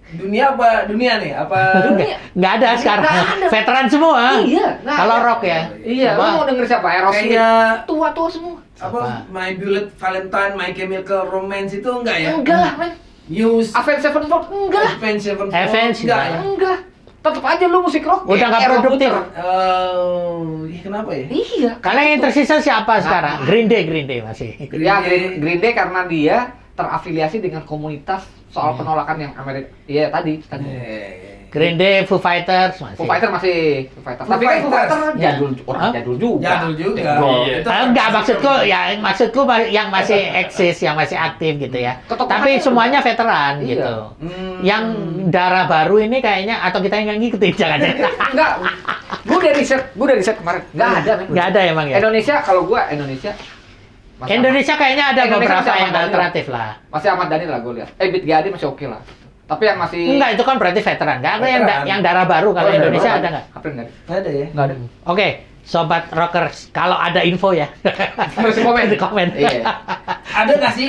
Speaker 2: Dunia apa? Dunia nih? Apa?
Speaker 1: Dunia.
Speaker 3: Nggak ada sekarang.
Speaker 1: Nggak ada.
Speaker 3: Veteran semua.
Speaker 1: Iya, nggak
Speaker 3: Kalau
Speaker 1: ada.
Speaker 3: rock ya.
Speaker 1: Iya, lu
Speaker 3: Coba.
Speaker 1: mau denger siapa? Aerosmith.
Speaker 2: Kayak
Speaker 1: Tua-tua semua.
Speaker 2: apa?
Speaker 3: Apa?
Speaker 2: My Bullet Valentine, My Chemical Romance itu enggak ya?
Speaker 1: Enggak lah, men.
Speaker 2: Muse,
Speaker 1: Avenged Sevenfold enggak lah.
Speaker 2: Avenged Sevenfold,
Speaker 3: Avenged
Speaker 2: enggak
Speaker 3: enggak.
Speaker 2: ya?
Speaker 1: Enggak. Tetep aja lu musik rock.
Speaker 3: Udah
Speaker 1: kayak
Speaker 3: nggak
Speaker 1: Aero
Speaker 3: produktif.
Speaker 1: Puter.
Speaker 2: Kenapa ya?
Speaker 1: Iya.
Speaker 3: Kalau yang tersisa siapa sekarang? Green Day masih.
Speaker 1: Ya, Green Day karena dia terafiliasi dengan komunitas soal penolakan yang Amerika. Iya, tadi.
Speaker 3: Green Day, Foo Fighters masih.
Speaker 1: Foo Fighter masih Foo Fighter.
Speaker 2: Foo
Speaker 1: Tapi kan Foo
Speaker 2: Fighters.
Speaker 1: Fighter
Speaker 3: Ya.
Speaker 1: orang
Speaker 3: Hah?
Speaker 1: jadul juga.
Speaker 2: Jadul juga.
Speaker 1: Jadul.
Speaker 4: Iya.
Speaker 2: Itu
Speaker 3: Enggak, maksudku yang masih eksis, yang masih aktif gitu ya.
Speaker 1: Ketokohannya
Speaker 3: Tapi semuanya veteran
Speaker 1: Iya.
Speaker 3: gitu.
Speaker 2: Hmm.
Speaker 3: Yang darah baru ini kayaknya atau kita yang ngikutin jangan-jangan.
Speaker 1: Enggak. Gue udah riset kemarin. Enggak ada, men.
Speaker 3: Nggak ada emang ya.
Speaker 1: Indonesia kalau gua Indonesia masih
Speaker 3: Indonesia kayaknya ada
Speaker 1: Indonesia
Speaker 3: beberapa
Speaker 1: masih
Speaker 3: yang
Speaker 1: Ahmad Dhani
Speaker 3: alternatif lah.
Speaker 1: masih Ahmad Dhani lah gue lihat. Beat Gadi masih oke lah. Tapi yang masih
Speaker 3: Enggak, itu kan berarti veteran. Nggak ada
Speaker 2: Veteran.
Speaker 3: yang darah baru kalau
Speaker 1: Oh,
Speaker 3: Indonesia
Speaker 1: ada
Speaker 3: ada nggak?
Speaker 1: April nggak?
Speaker 2: Nggak ada ya?
Speaker 1: Nggak ada.
Speaker 3: Oke, sobat rockers, kalau ada info ya.
Speaker 1: Harus komen.
Speaker 3: Di komen.
Speaker 1: Iya.
Speaker 2: Ada nggak sih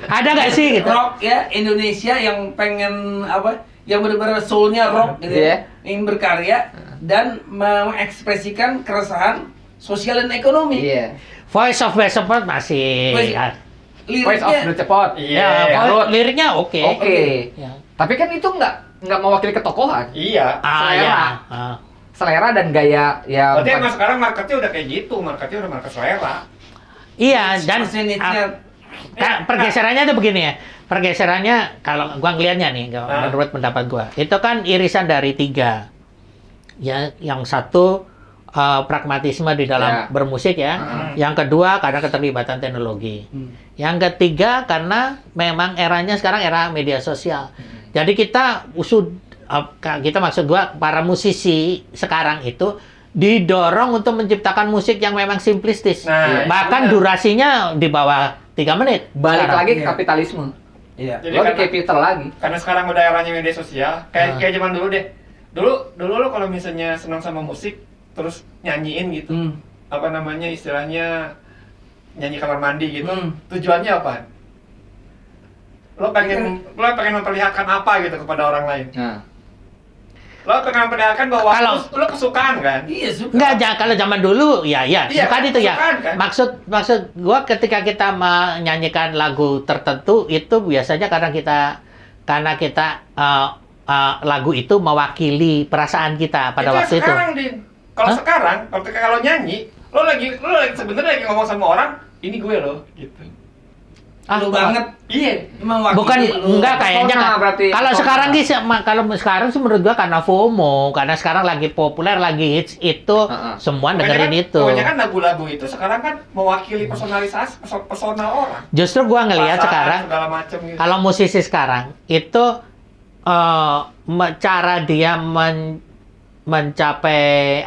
Speaker 3: Ada nggak sih gitu?
Speaker 2: rock ya Indonesia yang pengen apa? Yang benar-benar soulnya rock gitu
Speaker 1: Iya.
Speaker 2: ya, ingin berkarya dan mengekspresikan keresahan sosial dan ekonomi.
Speaker 1: Iya.
Speaker 3: Voice of West Support masih.
Speaker 2: Voice-
Speaker 3: Ya,
Speaker 1: Voice of
Speaker 2: Liriknya
Speaker 1: the Cepot.
Speaker 4: Iya.
Speaker 1: Garut.
Speaker 3: liriknya oke.
Speaker 1: Oke.
Speaker 3: Ya.
Speaker 1: Tapi kan itu nggak mewakili ketokohan.
Speaker 4: Iya.
Speaker 1: Selera.
Speaker 3: Ya. Ah.
Speaker 1: Selera dan gaya ya.
Speaker 4: Berarti
Speaker 1: bukan-
Speaker 4: emang sekarang marketnya udah kayak gitu, marketnya udah market selera.
Speaker 3: Iya, dan
Speaker 2: Persentage-nya
Speaker 3: pergeserannya itu begini ya. Pergeserannya kalau gua ngelihatnya nih,
Speaker 4: Ah.
Speaker 3: menurut pendapat gua, itu kan irisan dari tiga. Ya, yang satu pragmatisme di dalam
Speaker 1: Ya.
Speaker 3: bermusik ya. Yang kedua karena keterlibatan teknologi. Yang ketiga karena memang eranya sekarang era media sosial. Jadi kita maksud gua para musisi sekarang itu didorong untuk menciptakan musik yang memang simplistis.
Speaker 4: Nah,
Speaker 3: Bahkan durasinya di bawah 3 menit.
Speaker 1: Balik
Speaker 3: sekarang.
Speaker 1: lagi ke
Speaker 2: Iya.
Speaker 1: kapitalisme.
Speaker 2: Iya.
Speaker 4: Jadi
Speaker 1: Lo di
Speaker 4: karena-
Speaker 1: capital lagi.
Speaker 4: Karena sekarang udah eranya media sosial, kayak zaman dulu deh. Dulu lo kalau misalnya senang sama musik, terus nyanyiin gitu. Apa namanya istilahnya nyanyi kamar mandi gitu. Tujuannya apa? Lo pengen memperlihatkan apa gitu kepada orang lain.
Speaker 1: Nah,
Speaker 4: Lo pengen memperlihatkan bahwa
Speaker 3: Kalau-
Speaker 4: lo kesukaan kan?
Speaker 2: Iya, suka.
Speaker 3: Enggak, kalau zaman dulu ya
Speaker 4: Iya,
Speaker 3: suka itu ya.
Speaker 4: kesukaan, kan?
Speaker 3: Maksud gua ketika kita menyanyikan lagu tertentu itu biasanya karena kita lagu itu mewakili perasaan kita pada waktu itu.
Speaker 4: Sekarang, Din. Kalau
Speaker 3: Hah?
Speaker 4: sekarang, kalau nyanyi, lo lagi sebenarnya lagi ngomong sama orang, ini gue lo, gitu.
Speaker 2: Lu banget.
Speaker 4: Iya.
Speaker 2: Emang wakili
Speaker 3: Bukan
Speaker 2: lu.
Speaker 3: enggak kayaknya
Speaker 1: Persona
Speaker 3: kan.
Speaker 1: berarti,
Speaker 3: Kalau
Speaker 1: persona.
Speaker 3: sekarang kalau sekarang sih menurut gua karena FOMO, karena sekarang lagi populer, lagi hits itu semua dengerin itu.
Speaker 4: Kebanyakan lagu-lagu itu sekarang kan mewakili personalisasi, persona orang.
Speaker 3: Justru gua ngelihat
Speaker 4: Perasaan,
Speaker 3: sekarang
Speaker 4: segala macam gitu.
Speaker 3: kalau musisi sekarang itu cara dia mencapai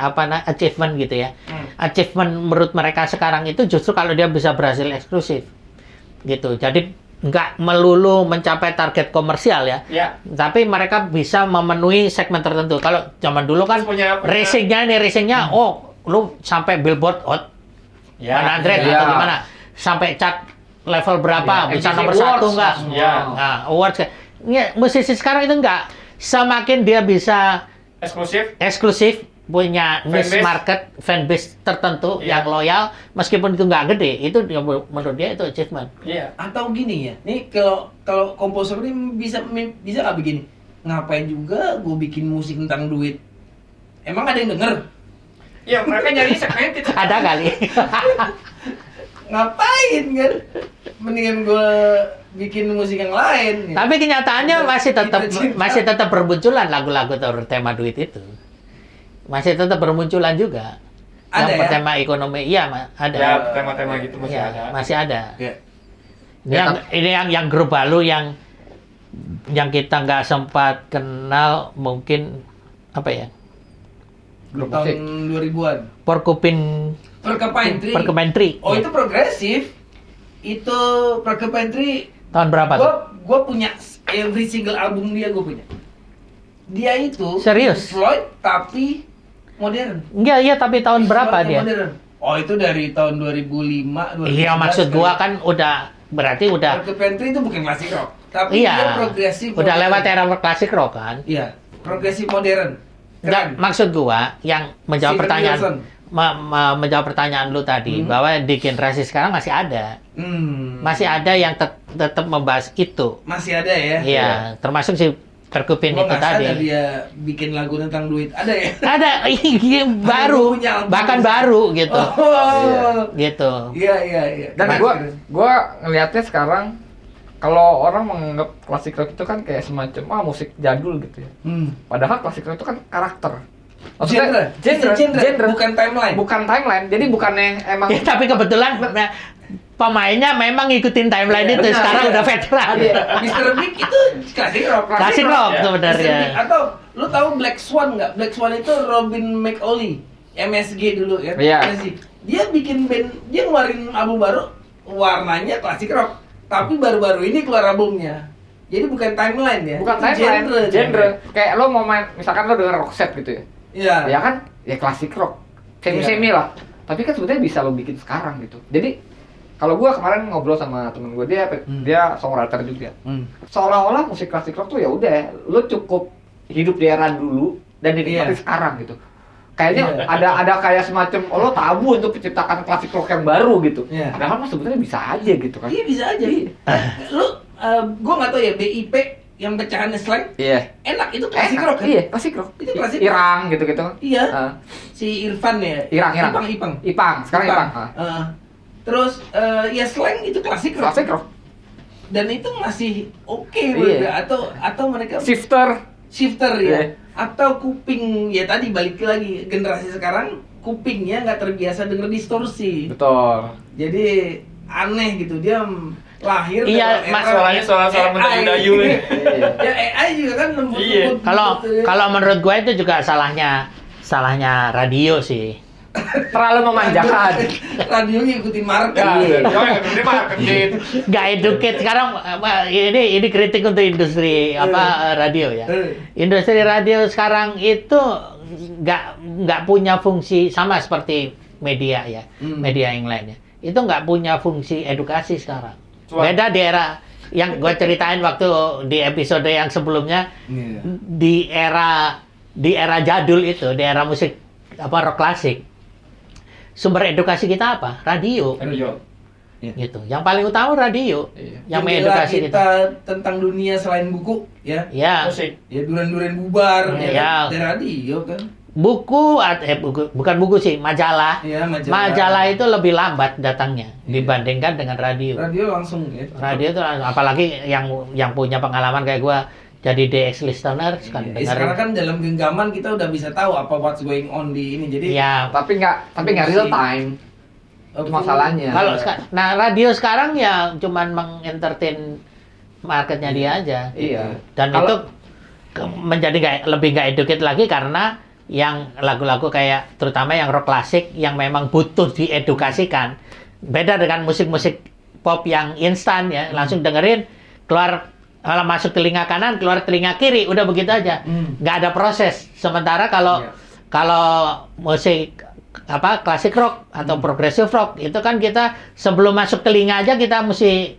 Speaker 3: achievement gitu ya. Achievement menurut mereka sekarang itu justru kalau dia bisa berhasil eksklusif. Gitu. Jadi nggak melulu mencapai target komersial ya.
Speaker 4: Ya.
Speaker 3: Tapi mereka bisa memenuhi segmen tertentu. Kalau zaman dulu kan
Speaker 4: Punya-
Speaker 3: racingnya, oh lu sampai Billboard Hot
Speaker 4: Ya,
Speaker 3: 100
Speaker 1: iya.
Speaker 3: atau gimana? Sampai chart level berapa?
Speaker 1: Iya,
Speaker 3: Bisa
Speaker 1: MTV
Speaker 3: nomor
Speaker 1: Awards
Speaker 3: 1 nggak?
Speaker 1: langsung.
Speaker 4: Iya.
Speaker 3: Nah, awards. Ya, musisi sekarang itu nggak. Semakin dia bisa eksklusif, punya niche
Speaker 4: Fanbase.
Speaker 3: market, fanbase tertentu
Speaker 4: Iya.
Speaker 3: yang loyal, meskipun itu nggak gede, itu menurut dia itu achievement.
Speaker 4: Iya.
Speaker 2: Atau gini ya, nih kalau komposer ini bisa nggak begini? Ngapain juga gue bikin musik tentang duit? Emang ada yang denger?
Speaker 4: Iya, mereka nyari segmented.
Speaker 3: Ada kali.
Speaker 2: Ngapain kan? Mendingan gue bikin musik yang lain.
Speaker 3: Tapi kenyataannya
Speaker 2: Cita-cita.
Speaker 3: masih tetap bermunculan lagu-lagu bertema duit itu. Masih tetap bermunculan juga.
Speaker 2: Ada
Speaker 3: yang
Speaker 2: ya?
Speaker 3: bertema ekonomi, iya ada.
Speaker 4: Ya, tema-tema gitu masih
Speaker 3: Iya,
Speaker 4: ada.
Speaker 3: masih ada.
Speaker 2: Ya.
Speaker 3: Ini yang grup baru yang kita nggak sempat kenal mungkin apa ya?
Speaker 1: grup musik.
Speaker 2: Tahun 2000-an.
Speaker 3: Porcupine
Speaker 2: Porcupine Tree. Oh, itu progresif. Itu Porcupine Tree.
Speaker 3: tahun berapa tuh?
Speaker 2: Gua punya every single album dia gue punya. Dia itu
Speaker 3: Serius?
Speaker 2: Floyd tapi modern.
Speaker 3: Enggak, iya tapi tahun berapa
Speaker 2: Floyd
Speaker 3: dia?
Speaker 2: yang modern. Oh, itu dari tahun 2005, 2011.
Speaker 3: Iya, maksud gua kan berarti udah
Speaker 2: Porcupine Tree itu bukan klasik rock, tapi dia
Speaker 3: iya.
Speaker 2: progresif.
Speaker 3: Udah
Speaker 2: modern.
Speaker 3: lewat era klasik rock kan?
Speaker 2: Iya, progresif modern.
Speaker 3: Enggak, maksud gua yang menjawab
Speaker 2: Steven
Speaker 3: pertanyaan
Speaker 2: Wilson.
Speaker 3: menjawab pertanyaan lu tadi bahwa di generasi sekarang masih ada. Masih ada yang tetap membahas itu.
Speaker 2: Masih ada ya?
Speaker 3: Iya, termasuk si Porcupine
Speaker 2: Gua
Speaker 3: itu
Speaker 2: nggak sadar
Speaker 3: tadi.
Speaker 2: dia bikin lagu tentang duit. Ada ya?
Speaker 3: Ada iya, baru,
Speaker 2: punya album.
Speaker 3: bahkan baru gitu.
Speaker 2: Oh.
Speaker 3: Gitu.
Speaker 2: Iya.
Speaker 1: Dan gua ngelihatnya sekarang kalau orang menganggap klasik rock itu kan kayak semacam musik jadul gitu ya. Padahal klasik rock itu kan karakter.
Speaker 2: Genre. Bukan timeline.
Speaker 1: Bukan timeline. Jadi bukannya emang
Speaker 3: Ya, tapi kebetulan pemainnya memang ngikutin timeline
Speaker 1: Iya,
Speaker 3: itu.
Speaker 1: benar,
Speaker 3: Sekarang
Speaker 1: iya.
Speaker 3: udah veteran.
Speaker 2: Mr. Big itu klasik rock.
Speaker 3: Klasik rock
Speaker 4: ya.
Speaker 3: sebenarnya.
Speaker 2: Mr. Big. Atau lu tahu Black Swan nggak? Black Swan itu Robin McAuley, MSG dulu ya.
Speaker 1: Iya.
Speaker 2: MSG. Dia bikin band, dia ngeluarin album baru, warnanya klasik rock. Tapi baru-baru ini keluar albumnya. Jadi bukan timeline ya.
Speaker 1: bukan
Speaker 2: Itu
Speaker 1: timeline, genre. Kayak lo mau main, misalkan lo denger rock set gitu ya.
Speaker 2: Iya.
Speaker 1: Ya kan, ya klasik rock. Semi-semi lah. Tapi kan sebenarnya bisa lo bikin sekarang gitu. Jadi kalau gua kemarin ngobrol sama temen gua, dia songwriter juga. Seolah-olah musik klasik rock tuh ya udah, lo cukup hidup di era dulu dan dinikmati
Speaker 2: Iya.
Speaker 1: sekarang gitu. Kayaknya
Speaker 2: Iya.
Speaker 1: ada kayak semacam lo tabu untuk menciptakan klasik rock yang baru gitu.
Speaker 2: Iya.
Speaker 1: Padahal mah sebenarnya bisa aja gitu kan.
Speaker 2: Iya bisa aja.
Speaker 1: Iya.
Speaker 2: Lu, gua nggak tahu ya BIP yang pecahannya slang
Speaker 1: Iya.
Speaker 2: enak itu klasik rock kan?
Speaker 1: Iya, klasik rock.
Speaker 2: Itu klasik rock.
Speaker 1: Irang gitu-gitu.
Speaker 2: Iya.
Speaker 1: Ah.
Speaker 2: Si Irfan ya.
Speaker 1: Irang.
Speaker 2: Ipang.
Speaker 1: Sekarang Ipang. Ah.
Speaker 2: Terus ya slang itu klasik rock.
Speaker 1: Klasik rock.
Speaker 2: Dan itu masih oke
Speaker 1: Iya.
Speaker 2: atau mereka
Speaker 1: Shifter.
Speaker 2: shifter ya.
Speaker 1: Iya.
Speaker 2: Atau kuping ya tadi balik lagi generasi sekarang kupingnya nggak terbiasa denger distorsi.
Speaker 1: Betul.
Speaker 2: Jadi aneh gitu dia lahir
Speaker 3: Iya,
Speaker 2: dalam
Speaker 3: Mas,
Speaker 2: era
Speaker 4: Suaranya suara mendayu-dayu nih.
Speaker 2: Ya AI juga kan lembut-lembut
Speaker 4: Iya.
Speaker 3: Kalau
Speaker 2: gitu ya.
Speaker 3: kalau menurut gue itu juga salahnya salahnya radio sih.
Speaker 1: Terlalu memanjakan.
Speaker 2: Radio ngikutin market.
Speaker 4: Ya, ini marketing.
Speaker 3: Nggak educate sekarang. Ini kritik untuk industri radio ya. Industri radio sekarang itu nggak punya fungsi sama seperti media ya, media yang lainnya. Itu nggak punya fungsi edukasi sekarang. Beda di era yang gue ceritain waktu di episode yang sebelumnya, di era jadul itu, di era musik rock klasik. Sumber edukasi kita apa? Radio. Gitu. Yang paling utama radio. Yang mengedukasi
Speaker 2: kita tentang dunia selain buku, ya.
Speaker 4: Musik.
Speaker 2: Ya duren-duren bubar,
Speaker 3: ya.
Speaker 2: Dari radio kan.
Speaker 3: Buku, bukan buku sih, majalah.
Speaker 2: Ya,
Speaker 3: majalah itu lebih lambat datangnya dibandingkan dengan radio.
Speaker 2: Radio langsung ya.
Speaker 3: Radio itu apalagi yang punya pengalaman kayak gua jadi DX listener
Speaker 2: Sekarang kan dalam genggaman kita udah bisa tahu apa what's going on di ini. Jadi
Speaker 3: ya,
Speaker 1: tapi nggak real time. Itu masalahnya.
Speaker 3: Kalau radio sekarang ya cuman mengentertain marketnya dia aja.
Speaker 1: Iya.
Speaker 3: Dan itu menjadi lebih nggak educate lagi karena yang lagu-lagu kayak terutama yang rock klasik yang memang butuh diedukasikan. Beda dengan musik-musik pop yang instan ya, langsung dengerin, keluar masuk telinga kanan, keluar telinga kiri, udah begitu aja. Nggak ada proses. Sementara kalau musik klasik rock atau progressive rock itu kan kita sebelum masuk telinga aja kita mesti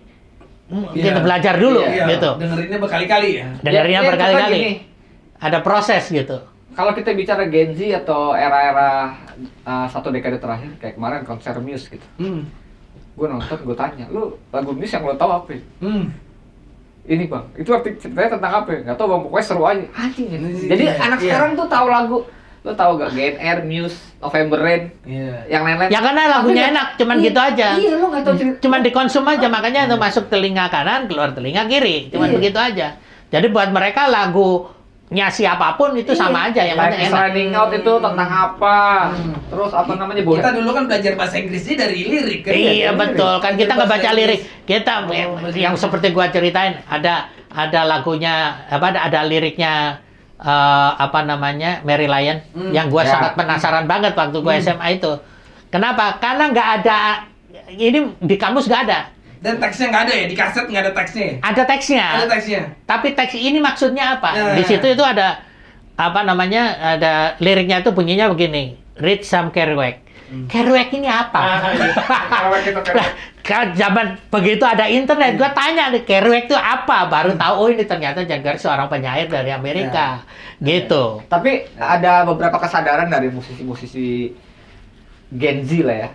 Speaker 3: kita belajar dulu gitu.
Speaker 2: Dengerinnya berkali-kali ya.
Speaker 3: Dengerinnya berkali-kali. Ada proses gitu.
Speaker 1: Kalau kita bicara Gen Z atau era-era satu dekade terakhir kayak kemarin konser Muse gitu. Gue nonton, gue tanya, lu lagu Muse yang lo tahu apa? Ini bang, itu arti ceritanya tentang apa? Nggak tahu bang, pokoknya seru aja. Anjing. Jadi anak sekarang tuh tahu lagu. Lo tahu gak GNR, Muse, November Rain, yang lain-lain?
Speaker 3: Ya karena lagunya enak, cuman gitu aja.
Speaker 1: Iya, lo nggak tahu cerita.
Speaker 3: Cuman dikonsum aja, makanya itu masuk telinga kanan, keluar telinga kiri. Cuman begitu aja. Jadi buat mereka lagunya siapapun itu sama aja, yang penting enak.
Speaker 1: Running Out itu tentang apa? Terus apa namanya?
Speaker 2: Kita dulu kan belajar bahasa Inggrisnya dari lirik kan.
Speaker 3: Iya betul, kan kita nggak baca lirik. Kita yang seperti gua ceritain ada lagunya ada liriknya Mary Lion yang gua sangat penasaran banget waktu gua SMA itu. Kenapa? Karena nggak ada ini di kamus nggak ada.
Speaker 2: Dan teksnya nggak ada ya, di kaset nggak ada teksnya.
Speaker 3: Ada teksnya.
Speaker 2: Ada teksnya.
Speaker 3: Tapi teks ini maksudnya apa? Di situ itu ada ada liriknya itu bunyinya begini. Read some Kerouac. Kerouac ini apa? Kalau zaman begitu ada internet, gue tanya nih Kerouac itu apa? Baru tahu oh ini ternyata Jagger seorang penyair dari Amerika, gitu.
Speaker 1: Tapi ada beberapa kesadaran dari musisi-musisi Gen Z lah ya.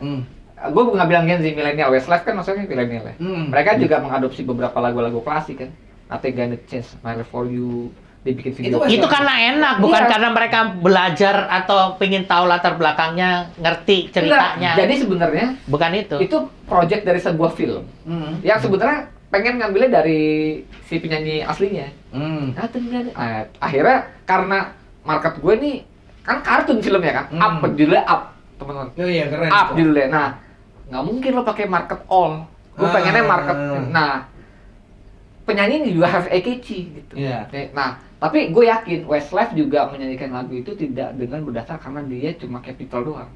Speaker 1: Gue nggak bilang Gen Z, milenial. Westlife kan maksudnya milenial ya. Mereka juga mengadopsi beberapa lagu-lagu klasik kan. Nothing Gonna Change My Love For You. Dibikin video.
Speaker 3: Itu karena enak, bukan karena mereka belajar atau pengen tahu latar belakangnya, ngerti ceritanya.
Speaker 1: Enggak. Jadi sebenarnya
Speaker 3: bukan itu.
Speaker 1: Itu project dari sebuah film yang sebenarnya pengen ngambilnya dari si penyanyi aslinya. Akhirnya karena market gue nih kan kartun filmnya kan, up judulnya up teman-teman.
Speaker 2: Oh iya keren.
Speaker 1: Up judulnya. Nah nggak mungkin lo pakai market all. Gue pengennya market. Nah penyanyi juga harus catchy gitu. Nah, tapi gue yakin Westlife juga menyanyikan lagu itu tidak dengan berdasar karena dia cuma capital doang.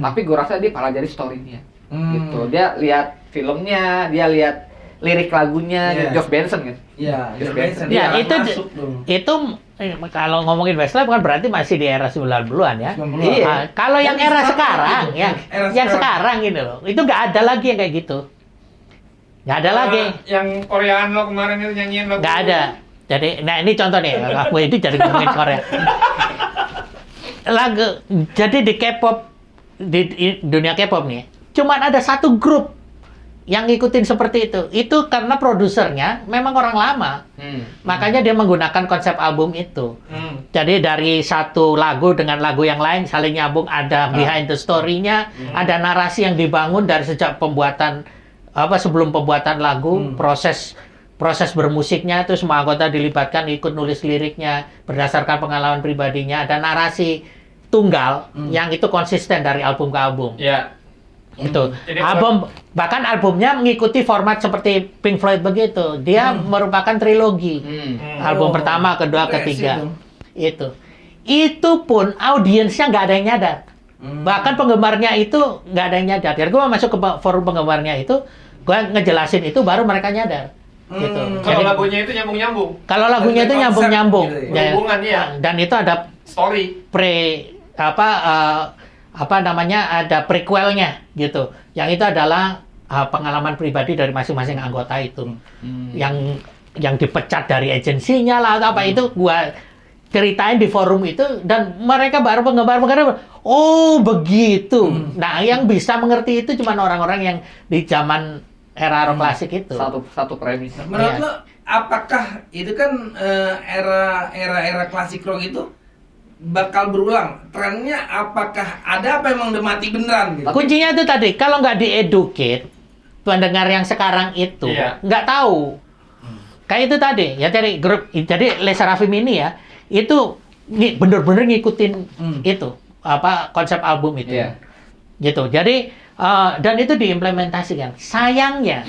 Speaker 1: Tapi gue rasa dia pelajari story-nya. Gitu. Dia lihat filmnya, dia lihat lirik lagunya, George Benson kan.
Speaker 2: Iya, George Benson.
Speaker 3: Ya, itu kalau ngomongin Westlife kan berarti masih di era 90-an ya. Iya. Kalau yang era sekarang, yang sekarang gitu loh. Itu nggak ada lagi yang kayak gitu. Nggak ada lagi.
Speaker 4: Yang Koreaan lo kemarin itu nyanyiin lagu.
Speaker 3: Nggak ada. Jadi, nah ini contoh nih, aku itu jadi ngomongin Korea. Jadi di K-pop, di dunia K-pop nih, cuman ada satu grup yang ngikutin seperti itu. Itu karena produsernya memang orang lama. Makanya dia menggunakan konsep album itu. Jadi dari satu lagu dengan lagu yang lain saling nyambung, ada behind the story-nya, ada narasi yang dibangun dari sejak pembuatan sebelum pembuatan lagu, proses bermusiknya, terus semua anggota dilibatkan ikut nulis liriknya berdasarkan pengalaman pribadinya, ada narasi tunggal yang itu konsisten dari album ke album.
Speaker 4: Iya.
Speaker 3: Itu bahkan albumnya mengikuti format seperti Pink Floyd begitu. Dia merupakan trilogi. Album pertama, kedua, ketiga. itu pun audiensnya nggak ada yang nyadar. Bahkan penggemarnya itu nggak ada yang nyadar. Jadi gue masuk ke forum penggemarnya itu, gue ngejelasin itu baru mereka nyadar. Gitu.
Speaker 4: Kalau
Speaker 3: Jadi,
Speaker 4: lagunya itu nyambung-nyambung.
Speaker 3: kalau lagunya itu
Speaker 2: Konsep
Speaker 3: nyambung-nyambung,
Speaker 2: gitu
Speaker 3: ya.
Speaker 4: Hubungan, iya.
Speaker 3: Dan itu ada
Speaker 4: Story.
Speaker 3: apa namanya, ada prequelnya gitu. Yang itu adalah pengalaman pribadi dari masing-masing anggota itu. Yang dipecat dari agensinya lah atau apa itu gua ceritain di forum itu, dan mereka baru penggemar oh begitu. Nah, yang bisa mengerti itu cuma orang-orang yang di zaman era rock klasik itu.
Speaker 1: Satu premis.
Speaker 2: Menurut
Speaker 3: Iya.
Speaker 2: lo, apakah itu kan era klasik rock itu bakal berulang? Trennya apakah ada apa emang udah mati beneran gitu?
Speaker 3: Kuncinya itu tadi, kalau nggak dieducate, pendengar yang sekarang itu
Speaker 4: Iya.
Speaker 3: nggak tahu. Kayak itu tadi, ya dari grup, jadi Les Seraphim ini ya, itu bener-bener ngikutin itu, konsep album itu.
Speaker 1: Iya.
Speaker 3: Gitu. Jadi, dan itu diimplementasikan. Sayangnya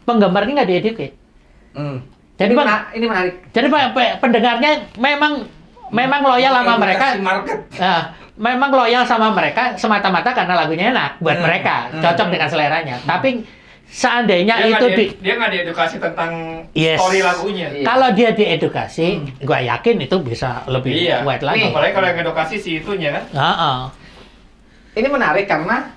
Speaker 3: penggemarnya nggak dieducate. Jadi,
Speaker 1: Ini menarik.
Speaker 3: jadi pendengarnya memang loyal sama mereka.
Speaker 2: Edukasi market.
Speaker 3: Memang loyal sama mereka semata-mata karena lagunya enak buat mereka, cocok dengan seleranya. Tapi seandainya
Speaker 4: Dia nggak diedukasi tentang
Speaker 3: Yes.
Speaker 4: story lagunya.
Speaker 1: Iya.
Speaker 3: kalau dia diedukasi, gue yakin itu bisa lebih
Speaker 4: Iya.
Speaker 3: kuat lagi.
Speaker 4: Apalagi kalau yang edukasi si itunya kan.
Speaker 1: Ini menarik karena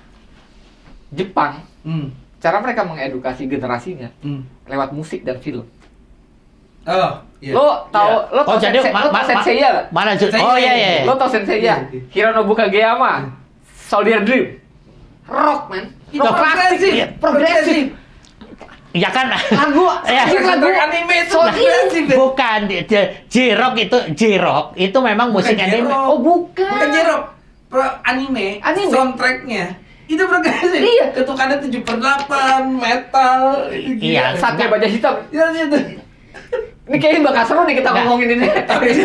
Speaker 1: Jepang,
Speaker 2: Hmm.
Speaker 1: cara mereka mengedukasi generasinya
Speaker 2: Hmm.
Speaker 1: lewat musik dan film.
Speaker 2: Oh, iya.
Speaker 1: Lo tahu, lo
Speaker 3: Oh,
Speaker 1: tahu
Speaker 3: jadi
Speaker 1: lo tahu Senseiya nggak?
Speaker 3: mana
Speaker 2: Senseiya.
Speaker 3: oh iya iya.
Speaker 1: Lo tahu Senseiya?
Speaker 2: Iya.
Speaker 1: Hironobu Kageyama, Soldier Dream, rock man,
Speaker 2: Itu
Speaker 1: rock klasik,
Speaker 2: progresif.
Speaker 1: progresif.
Speaker 3: Ya kan?
Speaker 1: Lagu,
Speaker 3: Ya.
Speaker 1: lagu
Speaker 2: Anime itu
Speaker 1: Soldier.
Speaker 2: progresif, ya?
Speaker 3: Bukan J-rock itu memang musik
Speaker 2: Bukan
Speaker 3: anime.
Speaker 2: J-rock.
Speaker 1: Oh bukan.
Speaker 2: Bukan J-rock. Anime.
Speaker 1: Anime.
Speaker 2: Soundtracknya itu progresif.
Speaker 1: Iya.
Speaker 2: Ketukannya 7/8 metal.
Speaker 3: Iya.
Speaker 1: Satria Baja Hitam.
Speaker 2: Ya itu.
Speaker 1: Ini kayaknya bakal seru nih kita
Speaker 3: Nggak.
Speaker 1: ngomongin ini.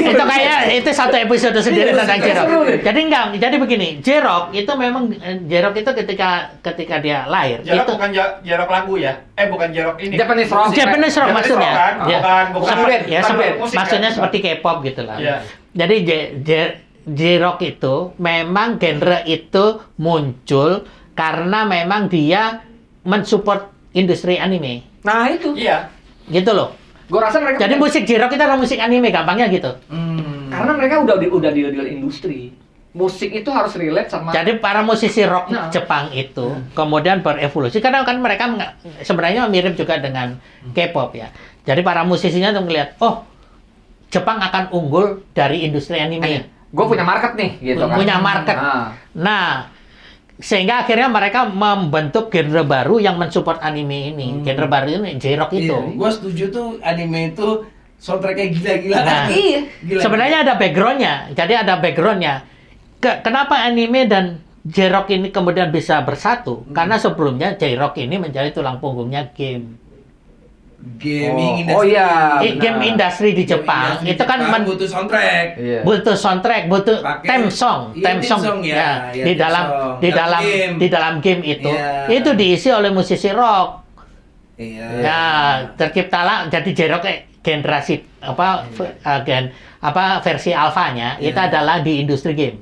Speaker 3: Itu kayak itu satu episode sendiri
Speaker 2: Iya,
Speaker 3: tentang
Speaker 2: seru
Speaker 3: J-rock.
Speaker 1: nih.
Speaker 3: Jadi enggak, jadi begini, J-rock itu memang J-rock itu ketika dia lahir
Speaker 4: Jarok
Speaker 3: itu
Speaker 4: bukan jarok lagu ya? Bukan jarok ini.
Speaker 1: Japanese rock.
Speaker 3: Japanese rock
Speaker 4: Japanese
Speaker 3: maksudnya.
Speaker 4: rock kan?
Speaker 3: Ya.
Speaker 4: Bukan
Speaker 1: Seperti-
Speaker 3: Ya,
Speaker 4: bukan
Speaker 3: seperti,
Speaker 4: musik
Speaker 3: maksudnya
Speaker 4: kan?
Speaker 3: seperti K-pop gitu lah.
Speaker 4: Iya.
Speaker 3: Jadi J-rock itu memang genre itu muncul karena memang dia mensupport industri anime.
Speaker 1: Nah itu.
Speaker 4: Iya.
Speaker 3: Gitu loh.
Speaker 1: Gue rasa mereka.
Speaker 3: Jadi musik J-rock itu adalah musik anime, gampangnya gitu.
Speaker 1: Karena mereka udah di industri. Musik itu harus relate sama.
Speaker 3: Jadi para musisi rock
Speaker 1: Nah.
Speaker 3: Jepang itu kemudian berevolusi karena kan mereka sebenarnya mirip juga dengan K-pop ya. Jadi para musisinya tuh melihat, oh Jepang akan unggul dari industri anime.
Speaker 1: Gue punya market nih, gitu kan.
Speaker 3: Punya market. Nah, sehingga akhirnya mereka membentuk genre baru yang mensupport anime ini. Genre baru ini J-rock itu.
Speaker 2: Iya, gua setuju tuh anime itu soundtracknya gila-gila.
Speaker 3: Nah,
Speaker 1: Iya.
Speaker 2: Gila.
Speaker 3: Sebenarnya ada backgroundnya. Jadi ada backgroundnya. Kenapa anime dan J-rock ini kemudian bisa bersatu? Karena sebelumnya J-rock ini menjadi tulang punggungnya game.
Speaker 2: Gaming
Speaker 1: Oh
Speaker 2: industry.
Speaker 1: iya.
Speaker 3: Game industry di Jepang
Speaker 2: Game
Speaker 3: itu kan
Speaker 2: Jepang butuh soundtrack.
Speaker 1: Iya.
Speaker 3: butuh soundtrack, butuh
Speaker 2: Pakai-
Speaker 3: theme song,
Speaker 2: iya,
Speaker 3: theme
Speaker 2: theme
Speaker 3: song,
Speaker 2: song, ya. Iya,
Speaker 3: di
Speaker 2: theme
Speaker 3: dalam
Speaker 2: song.
Speaker 3: di
Speaker 2: Dalam
Speaker 3: dalam
Speaker 2: game.
Speaker 3: di dalam game itu
Speaker 2: Iya.
Speaker 3: itu diisi oleh musisi rock.
Speaker 2: Iya.
Speaker 3: Ya, terciptalah jadi J-rock generasi versi alfanya itu adalah di industri game.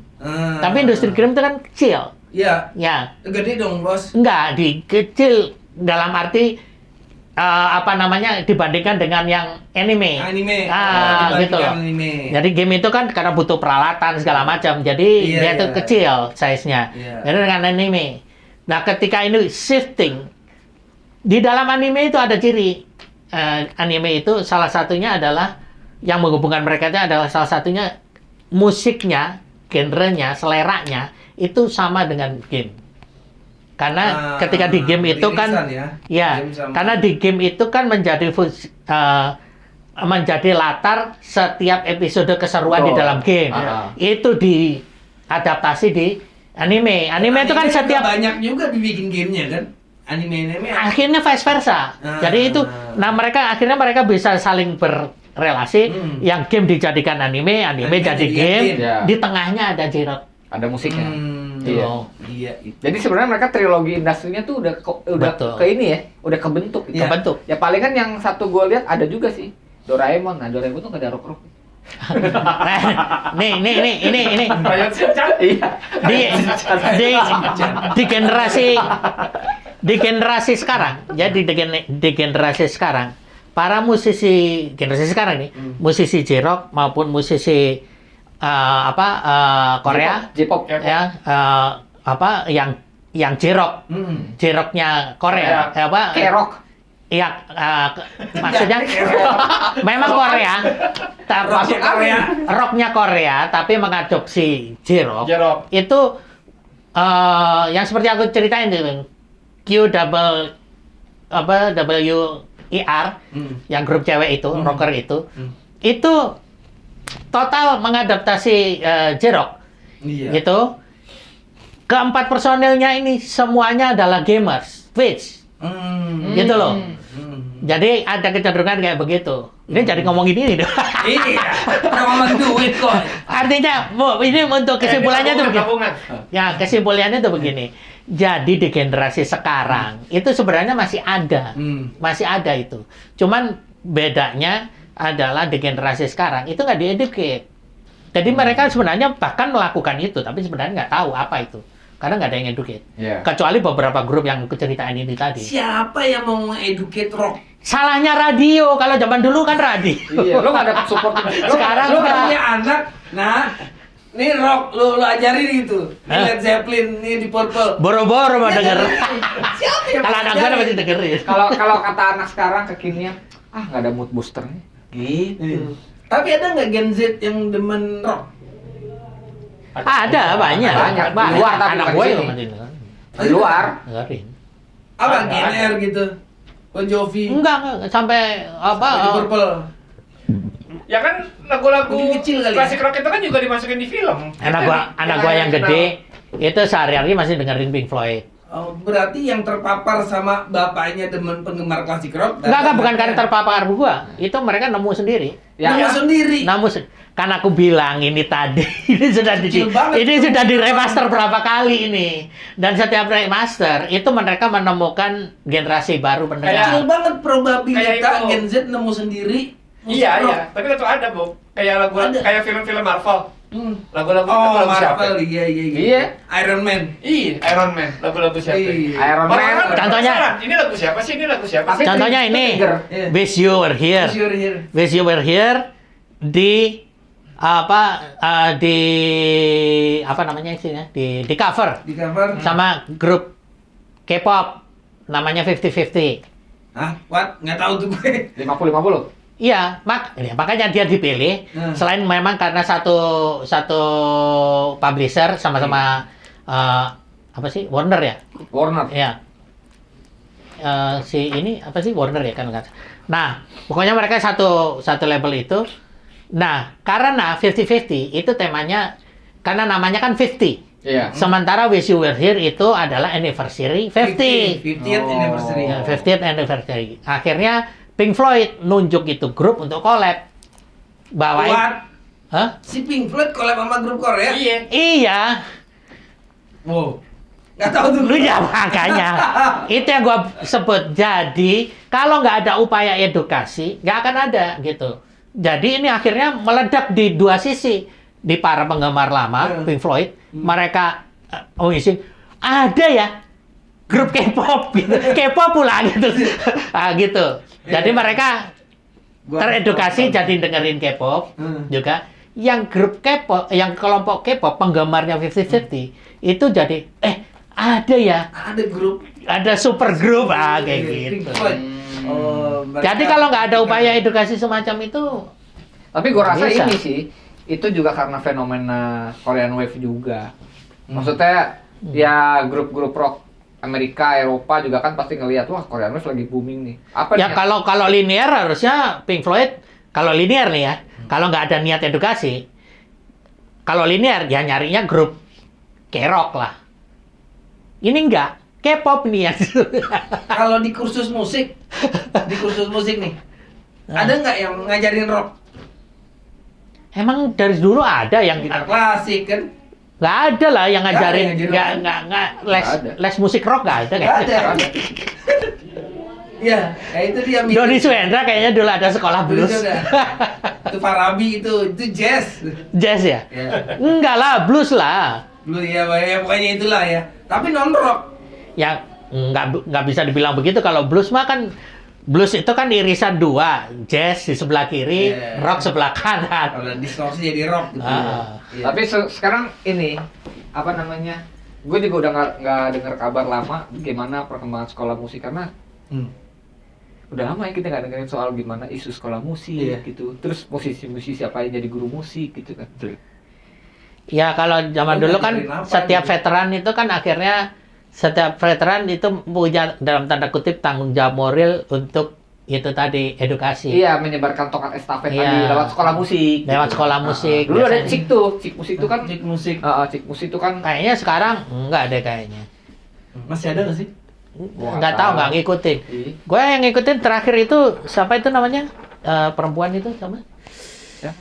Speaker 3: Tapi industri game itu kan kecil.
Speaker 2: Iya.
Speaker 3: Ya,
Speaker 2: Gede dong, Bos.
Speaker 3: enggak di kecil dalam arti dibandingkan dengan yang anime.
Speaker 2: Anime.
Speaker 3: Ah,
Speaker 2: Oh,
Speaker 3: gitu loh.
Speaker 2: dibandingkan anime.
Speaker 3: Jadi game itu kan karena butuh peralatan segala macam. Jadi
Speaker 2: Iya,
Speaker 3: dia itu
Speaker 2: iya.
Speaker 3: kecil size-nya.
Speaker 2: Iya.
Speaker 3: Jadi dengan anime. Nah, ketika ini shifting di dalam anime itu ada ciri. Anime itu salah satunya adalah yang menghubungkan mereka itu adalah salah satunya musiknya, genrenya, seleranya itu sama dengan game. Karena ketika di game itu kan
Speaker 2: irisan
Speaker 3: ya,
Speaker 2: Game sama-
Speaker 3: karena di game itu kan menjadi latar setiap episode keseruan di
Speaker 1: Betul.
Speaker 3: dalam game. Itu diadaptasi di anime. Anime itu kan
Speaker 2: juga
Speaker 3: setiap
Speaker 2: banyak juga dibikin gamenya kan. Anime.
Speaker 3: akhirnya vice versa. Jadi itu mereka bisa saling berrelasi. Yang game dijadikan anime
Speaker 2: Anime
Speaker 3: jadi
Speaker 2: jadi
Speaker 3: game.
Speaker 2: game.
Speaker 1: Ya.
Speaker 3: Di tengahnya ada J-rock.
Speaker 1: Ada musiknya.
Speaker 3: Iya.
Speaker 2: Iya itu.
Speaker 1: Jadi sebenarnya mereka trilogi industrinya tuh udah
Speaker 3: Betul.
Speaker 1: ke ini ya, udah kebentuk. Gitu.
Speaker 2: Iya.
Speaker 3: Kebentuk.
Speaker 1: Ya paling kan yang satu gue lihat ada juga sih Doraemon. Nah Doraemon tuh nggak ada rock.
Speaker 3: Ini
Speaker 4: Rayon Shinchan.
Speaker 1: Iya.
Speaker 3: di generasi sekarang, jadi di generasi sekarang, para musisi generasi sekarang nih, musisi J-rock maupun musisi Korea,
Speaker 1: J-pop.
Speaker 3: ya yang J-rock, J-rocknya Korea,
Speaker 1: K-rock.
Speaker 3: Iya, maksudnya memang Korea, tapi rocknya Korea, tapi mengadopsi J-rock.
Speaker 4: J-rock.
Speaker 3: Itu yang seperti aku ceritain itu, WER, yang grup cewek itu, rocker itu total mengadaptasi J-rock,
Speaker 2: Iya.
Speaker 3: gitu. Keempat personilnya ini semuanya adalah gamers, Twitch. Gitu loh. Jadi ada kecenderungan kayak begitu. Ini jadi ngomongin ini dong.
Speaker 2: Iya. Ngomong duit kok.
Speaker 3: Artinya, Bu, ini untuk kesimpulannya tuh begini.
Speaker 4: Gabungan.
Speaker 3: Ya, kesimpulannya tuh begini. Jadi di generasi sekarang itu sebenarnya masih ada. Masih ada itu. Cuman bedanya adalah di generasi sekarang itu nggak di-educate. Jadi mereka sebenarnya bahkan melakukan itu, tapi sebenarnya nggak tahu apa itu. Karena nggak ada yang educate.
Speaker 1: Iya.
Speaker 3: Kecuali beberapa grup yang keceritaan ini tadi.
Speaker 2: Siapa yang mau educate rock?
Speaker 3: Salahnya radio. Kalau zaman dulu kan radio.
Speaker 1: Iya, lo nggak ada support.
Speaker 3: Sekarang
Speaker 2: Lu
Speaker 3: nggak.
Speaker 2: punya anak, nah, nih rock lu ajarin gitu. Nih
Speaker 3: Hah?
Speaker 2: Led Zeppelin, nih di Purple.
Speaker 3: Boro-boro mau
Speaker 2: Ya,
Speaker 3: denger.
Speaker 2: Siapa yang
Speaker 3: Kalau anak gue
Speaker 2: ajarin?
Speaker 3: pasti dengerin.
Speaker 1: Kalau kata anak sekarang kekinian, nggak ada mood boosternya.
Speaker 2: Gitu. Tapi ada nggak Gen Z yang demen rock?
Speaker 3: Ada banyak.
Speaker 1: Banyak. Di luar tapi
Speaker 3: anak
Speaker 1: bukan
Speaker 3: gue
Speaker 1: di
Speaker 3: juga
Speaker 1: sini.
Speaker 3: masih denger.
Speaker 1: Di luar.
Speaker 3: Dengerin.
Speaker 2: Apa
Speaker 4: Ada.
Speaker 2: GNR gitu? Bon Jovi.
Speaker 3: Enggak, sampai apa?
Speaker 2: Di Purple.
Speaker 4: Ya kan lagu-lagu
Speaker 2: Mungkin kecil kali ya?
Speaker 4: klasik rock itu kan juga dimasukin di film.
Speaker 3: anak gua yang gede itu sehari-hari masih dengerin Pink Floyd.
Speaker 2: Oh, berarti yang terpapar sama bapaknya demen penggemar klasik rock.
Speaker 3: Enggak, bukan karena terpapar gua. Itu mereka nemu sendiri.
Speaker 2: Ya, sendiri.
Speaker 3: Kan aku bilang ini tadi, ini
Speaker 2: Kecil banget.
Speaker 3: sudah diremaster berapa kali ini. Dan setiap remaster itu mereka menemukan generasi baru pendengar.
Speaker 2: Kecil banget probabilitas
Speaker 4: Kayak itu.
Speaker 2: Gen Z nemu sendiri. musik
Speaker 4: Iya,
Speaker 2: rock.
Speaker 4: iya. Tapi itu ada, Bu. Kayak lagu
Speaker 2: Ada.
Speaker 4: kayak film-film Marvel. Lagu-lagu
Speaker 2: Oh,
Speaker 4: itu lagu siapa?
Speaker 2: Marvel, iya.
Speaker 1: Iya.
Speaker 2: Iron Man.
Speaker 4: Iya, Iron Man. Lagu-lagu siapa?
Speaker 2: Iya.
Speaker 1: Iron Man.
Speaker 4: Orang-orang
Speaker 3: Contohnya-
Speaker 4: penasaran, ini lagu siapa sih? Ini lagu siapa sih?
Speaker 3: Contohnya ini,
Speaker 1: Trigger.
Speaker 2: Iya.
Speaker 3: Wish You Were Here.
Speaker 2: Wish You Were Here.
Speaker 3: Wish You Were Here di apa namanya isinya? Di cover
Speaker 2: Di cover.
Speaker 3: sama grup K-pop namanya 50-50.
Speaker 2: Hah? What? Nggak tahu tuh gue.
Speaker 1: 50-50.
Speaker 3: Iya, makanya dia dipilih selain memang karena satu publisher sama-sama apa sih? Warner ya?
Speaker 1: Warner.
Speaker 3: Iya. Si ini apa sih Warner ya kan? Nah, pokoknya mereka satu label itu. Nah, karena 50-50 itu temanya karena namanya kan 50.
Speaker 1: Iya.
Speaker 3: Sementara Wish You Were Here itu adalah anniversary 50.
Speaker 2: 50th
Speaker 1: Oh.
Speaker 2: anniversary.
Speaker 3: Ya, 50th anniversary. Akhirnya Pink Floyd nunjuk itu grup untuk collab. Bawain.
Speaker 2: What?
Speaker 3: Hah?
Speaker 2: Si Pink Floyd collab sama grup Korea?
Speaker 4: Iya.
Speaker 3: Iya.
Speaker 2: Wow. Nggak tahu tuh.
Speaker 3: Lu ya makanya. Itu yang gua sebut. Jadi, kalau nggak ada upaya edukasi, nggak akan ada gitu. Jadi ini akhirnya meledak di dua sisi. Di para penggemar lama, Pink Floyd, mereka mengisi, ada ya grup K-pop gitu. K-pop pula gitu. Gitu. Jadi mereka teredukasi jadi dengerin K-pop juga. Yang grup K-pop, yang kelompok K-pop penggemarnya 50-50 itu jadi ada ya,
Speaker 2: Ada grup.
Speaker 3: ada super grup kayak
Speaker 2: Pink
Speaker 3: gitu.
Speaker 2: Floyd. Oh,
Speaker 3: Jadi kalau nggak ada upaya edukasi semacam itu,
Speaker 1: Tapi gue rasa
Speaker 3: Bisa.
Speaker 1: ini sih, itu juga karena fenomena Korean Wave juga. Maksudnya, ya grup-grup rock Amerika, Eropa juga kan pasti ngelihat, wah Korean Wave lagi booming nih. Apa
Speaker 3: ya
Speaker 1: nih?
Speaker 3: kalau linear harusnya Pink Floyd, kalau linear nih ya, kalau nggak ada niat edukasi, kalau linear ya nyarinya grup K-rock lah. Ini enggak, K-pop nih ya.
Speaker 2: Kalau di kursus musik nih, ada nggak yang ngajarin rock?
Speaker 3: Emang dari dulu ada yang
Speaker 2: Gitar klasik kan?
Speaker 3: nggak ada lah yang
Speaker 2: Nggak ada
Speaker 3: ngajarin,
Speaker 2: yang ngajarin.
Speaker 3: nggak les
Speaker 1: Nggak ada.
Speaker 3: les musik rock nggak ada.
Speaker 2: Nggak ada. Ya, itu dia.
Speaker 3: Doni Suhendra kayaknya dulu ada sekolah
Speaker 2: Dulu
Speaker 3: blues.
Speaker 2: juga. Itu Farabi itu jazz.
Speaker 3: Jazz ya?
Speaker 2: Ya.
Speaker 3: Enggak lah, blues lah.
Speaker 2: Dulu ya, pokoknya itulah ya. Tapi non rock.
Speaker 3: Ya nggak bisa dibilang begitu. Kalau blues mah kan blues itu kan irisan dua, jazz di sebelah kiri,
Speaker 2: Yeah.
Speaker 3: rock sebelah kanan.
Speaker 2: Kalau distorsi jadi rock gitu.
Speaker 3: Ah.
Speaker 2: Iya.
Speaker 1: Tapi sekarang ini apa namanya? Gue juga udah nggak dengar kabar lama gimana perkembangan sekolah musik karena udah lama ya kita nggak dengerin soal gimana isu sekolah musik
Speaker 2: Iya.
Speaker 1: gitu. Terus musisi-musisi apa yang jadi guru musik gitu kan.
Speaker 3: Ya kalau zaman
Speaker 2: Oh,
Speaker 3: dulu kan
Speaker 2: ngajarin apa
Speaker 3: setiap
Speaker 2: gitu?
Speaker 3: veteran itu kan akhirnya setiap veteran itu punya dalam tanda kutip tanggung jawab moral untuk itu tadi edukasi.
Speaker 1: Iya, menyebarkan tongkat estafet
Speaker 3: Iya.
Speaker 1: tadi lewat sekolah musik.
Speaker 3: Lewat sekolah musik,
Speaker 1: Dulu ada
Speaker 3: biasanya.
Speaker 1: cik tuh, cik musik itu kan.
Speaker 2: Musik musik.
Speaker 1: Cik musik itu kan.
Speaker 3: Kayaknya sekarang enggak ada kayaknya.
Speaker 2: Masih ada nggak sih?
Speaker 1: Wah,
Speaker 3: Nggak tahu,
Speaker 1: tahu.
Speaker 3: nggak ngikutin.
Speaker 1: Ih,
Speaker 3: Gue yang ngikutin terakhir itu siapa itu namanya? Perempuan itu sama?
Speaker 1: ya.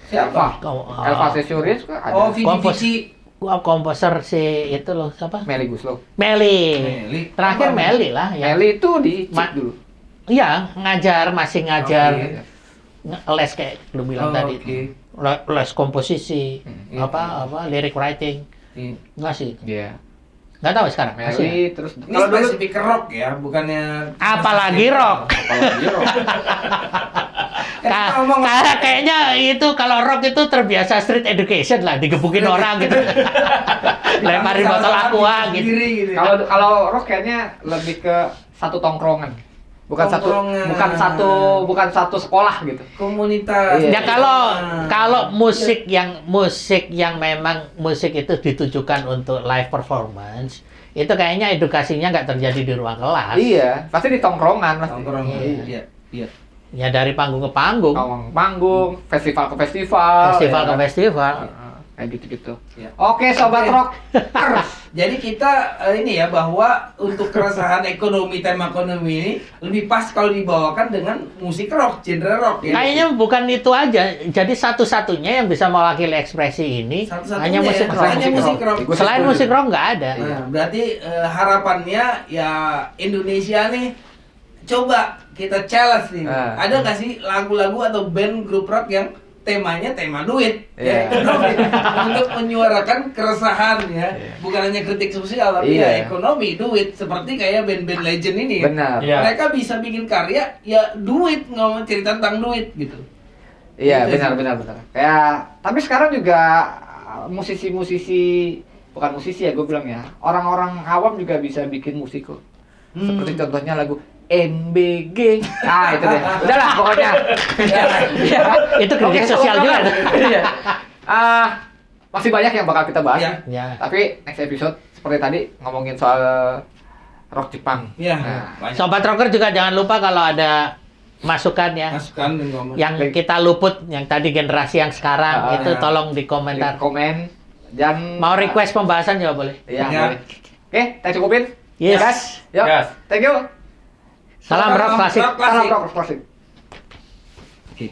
Speaker 2: Siapa?
Speaker 1: Elva Sesurius kan ada.
Speaker 2: Oh, Vivi
Speaker 3: Kompos.
Speaker 2: Vici.
Speaker 3: Gua komposer si itu loh siapa?
Speaker 1: Meli Guslo.
Speaker 3: Meli.
Speaker 2: Meli.
Speaker 3: Terakhir
Speaker 2: Apa?
Speaker 3: Meli lah ya.
Speaker 1: Meli itu di cik
Speaker 3: Ma-
Speaker 1: dulu.
Speaker 3: Iya, masih ngajar
Speaker 2: Oh, iya.
Speaker 3: les kayak lu bilang
Speaker 2: Oh,
Speaker 3: tadi.
Speaker 2: oke.
Speaker 3: Les komposisi,
Speaker 1: iya.
Speaker 3: apa lyric writing.
Speaker 2: Iya.
Speaker 3: Enggak sih.
Speaker 1: Iya.
Speaker 3: Enggak tahu sekarang. Masih.
Speaker 1: Meli terus
Speaker 2: Ini
Speaker 1: kalau dulu
Speaker 2: spesifik ke rock ya, bukannya
Speaker 3: Apalagi rock.
Speaker 1: apalagi rock.
Speaker 2: Kita ngomong
Speaker 3: Kayaknya itu kalau rock itu terbiasa street education lah, digebukin orang gitu. Lemparin botol aqua gitu.
Speaker 2: Sendiri, gitu.
Speaker 1: Kalau rock kayaknya lebih ke satu tongkrongan.
Speaker 2: Tongkrongan.
Speaker 1: Bukan satu sekolah gitu.
Speaker 2: Komunitas.
Speaker 1: Iya.
Speaker 3: Ya kalau musik yang memang musik itu ditujukan untuk live performance, itu kayaknya edukasinya nggak terjadi di ruang kelas.
Speaker 1: Iya, pasti di tongkrongan pasti.
Speaker 2: Tongkrong.
Speaker 3: Iya.
Speaker 2: Iya. Iya.
Speaker 3: Ya dari panggung ke panggung,
Speaker 1: Panggung, festival ke festival.
Speaker 3: festival
Speaker 1: ya.
Speaker 3: ke festival.
Speaker 1: Kayak gitu-gitu.
Speaker 2: Iya.
Speaker 1: Oke, sobat
Speaker 2: Oke.
Speaker 1: rock.
Speaker 2: Jadi kita ini ya bahwa untuk keresahan tema ekonomi ini lebih pas kalau dibawakan dengan musik rock, genre rock ya.
Speaker 3: Kayaknya bukan itu aja. Jadi satu-satunya yang bisa mewakili ekspresi ini
Speaker 2: Satu-satunya
Speaker 3: hanya musik
Speaker 2: ya,
Speaker 3: rock.
Speaker 2: hanya musik rock.
Speaker 1: Gua
Speaker 3: Selain
Speaker 1: setuju.
Speaker 3: musik rock nggak ada.
Speaker 2: Nah, berarti harapannya ya Indonesia nih coba kita challenge nih.
Speaker 1: Ah.
Speaker 2: Ada nggak sih lagu-lagu atau band grup rock yang temanya tema duit,
Speaker 1: Iya.
Speaker 2: ya, ekonomi, untuk menyuarakan keresahan ya, bukan hanya kritik sosial tapi ya
Speaker 1: Iya.
Speaker 2: ekonomi, duit, seperti kayak band-band legend ini.
Speaker 1: Benar.
Speaker 3: Iya.
Speaker 2: Mereka bisa bikin karya ya duit, ngomong cerita tentang duit gitu.
Speaker 1: Iya,
Speaker 2: Gitu
Speaker 1: benar. Kayak tapi sekarang juga musisi-musisi bukan musisi ya gue bilang ya. Orang-orang awam juga bisa bikin musik kok. Seperti contohnya lagu MBG. Ah, itu deh. Udahlah pokoknya. Iya.
Speaker 3: Itu kritik sosial juga.
Speaker 1: Iya. Masih banyak yang bakal kita bahas.
Speaker 2: Iya.
Speaker 3: Ya.
Speaker 1: Tapi next episode seperti tadi ngomongin soal rock Jepang.
Speaker 2: Iya.
Speaker 1: Nah,
Speaker 2: Banyak
Speaker 3: Sobat rocker juga jangan lupa kalau ada masukan ya.
Speaker 2: masukan dan ngomong.
Speaker 3: Yang kita luput, yang tadi generasi yang sekarang,
Speaker 1: Ah,
Speaker 3: itu
Speaker 2: ya.
Speaker 3: tolong di
Speaker 1: di
Speaker 3: komentar.
Speaker 1: komen dan
Speaker 3: Mau request pembahasan juga boleh.
Speaker 1: Iya,
Speaker 2: Ya.
Speaker 1: boleh. Oke, kita cukupin.
Speaker 3: Yes.
Speaker 1: Guys, yuk.
Speaker 4: Yes.
Speaker 1: Thank you.
Speaker 3: Salam rock klasik.
Speaker 2: Rock klasik.
Speaker 1: Salam rock klasik.
Speaker 2: Oke.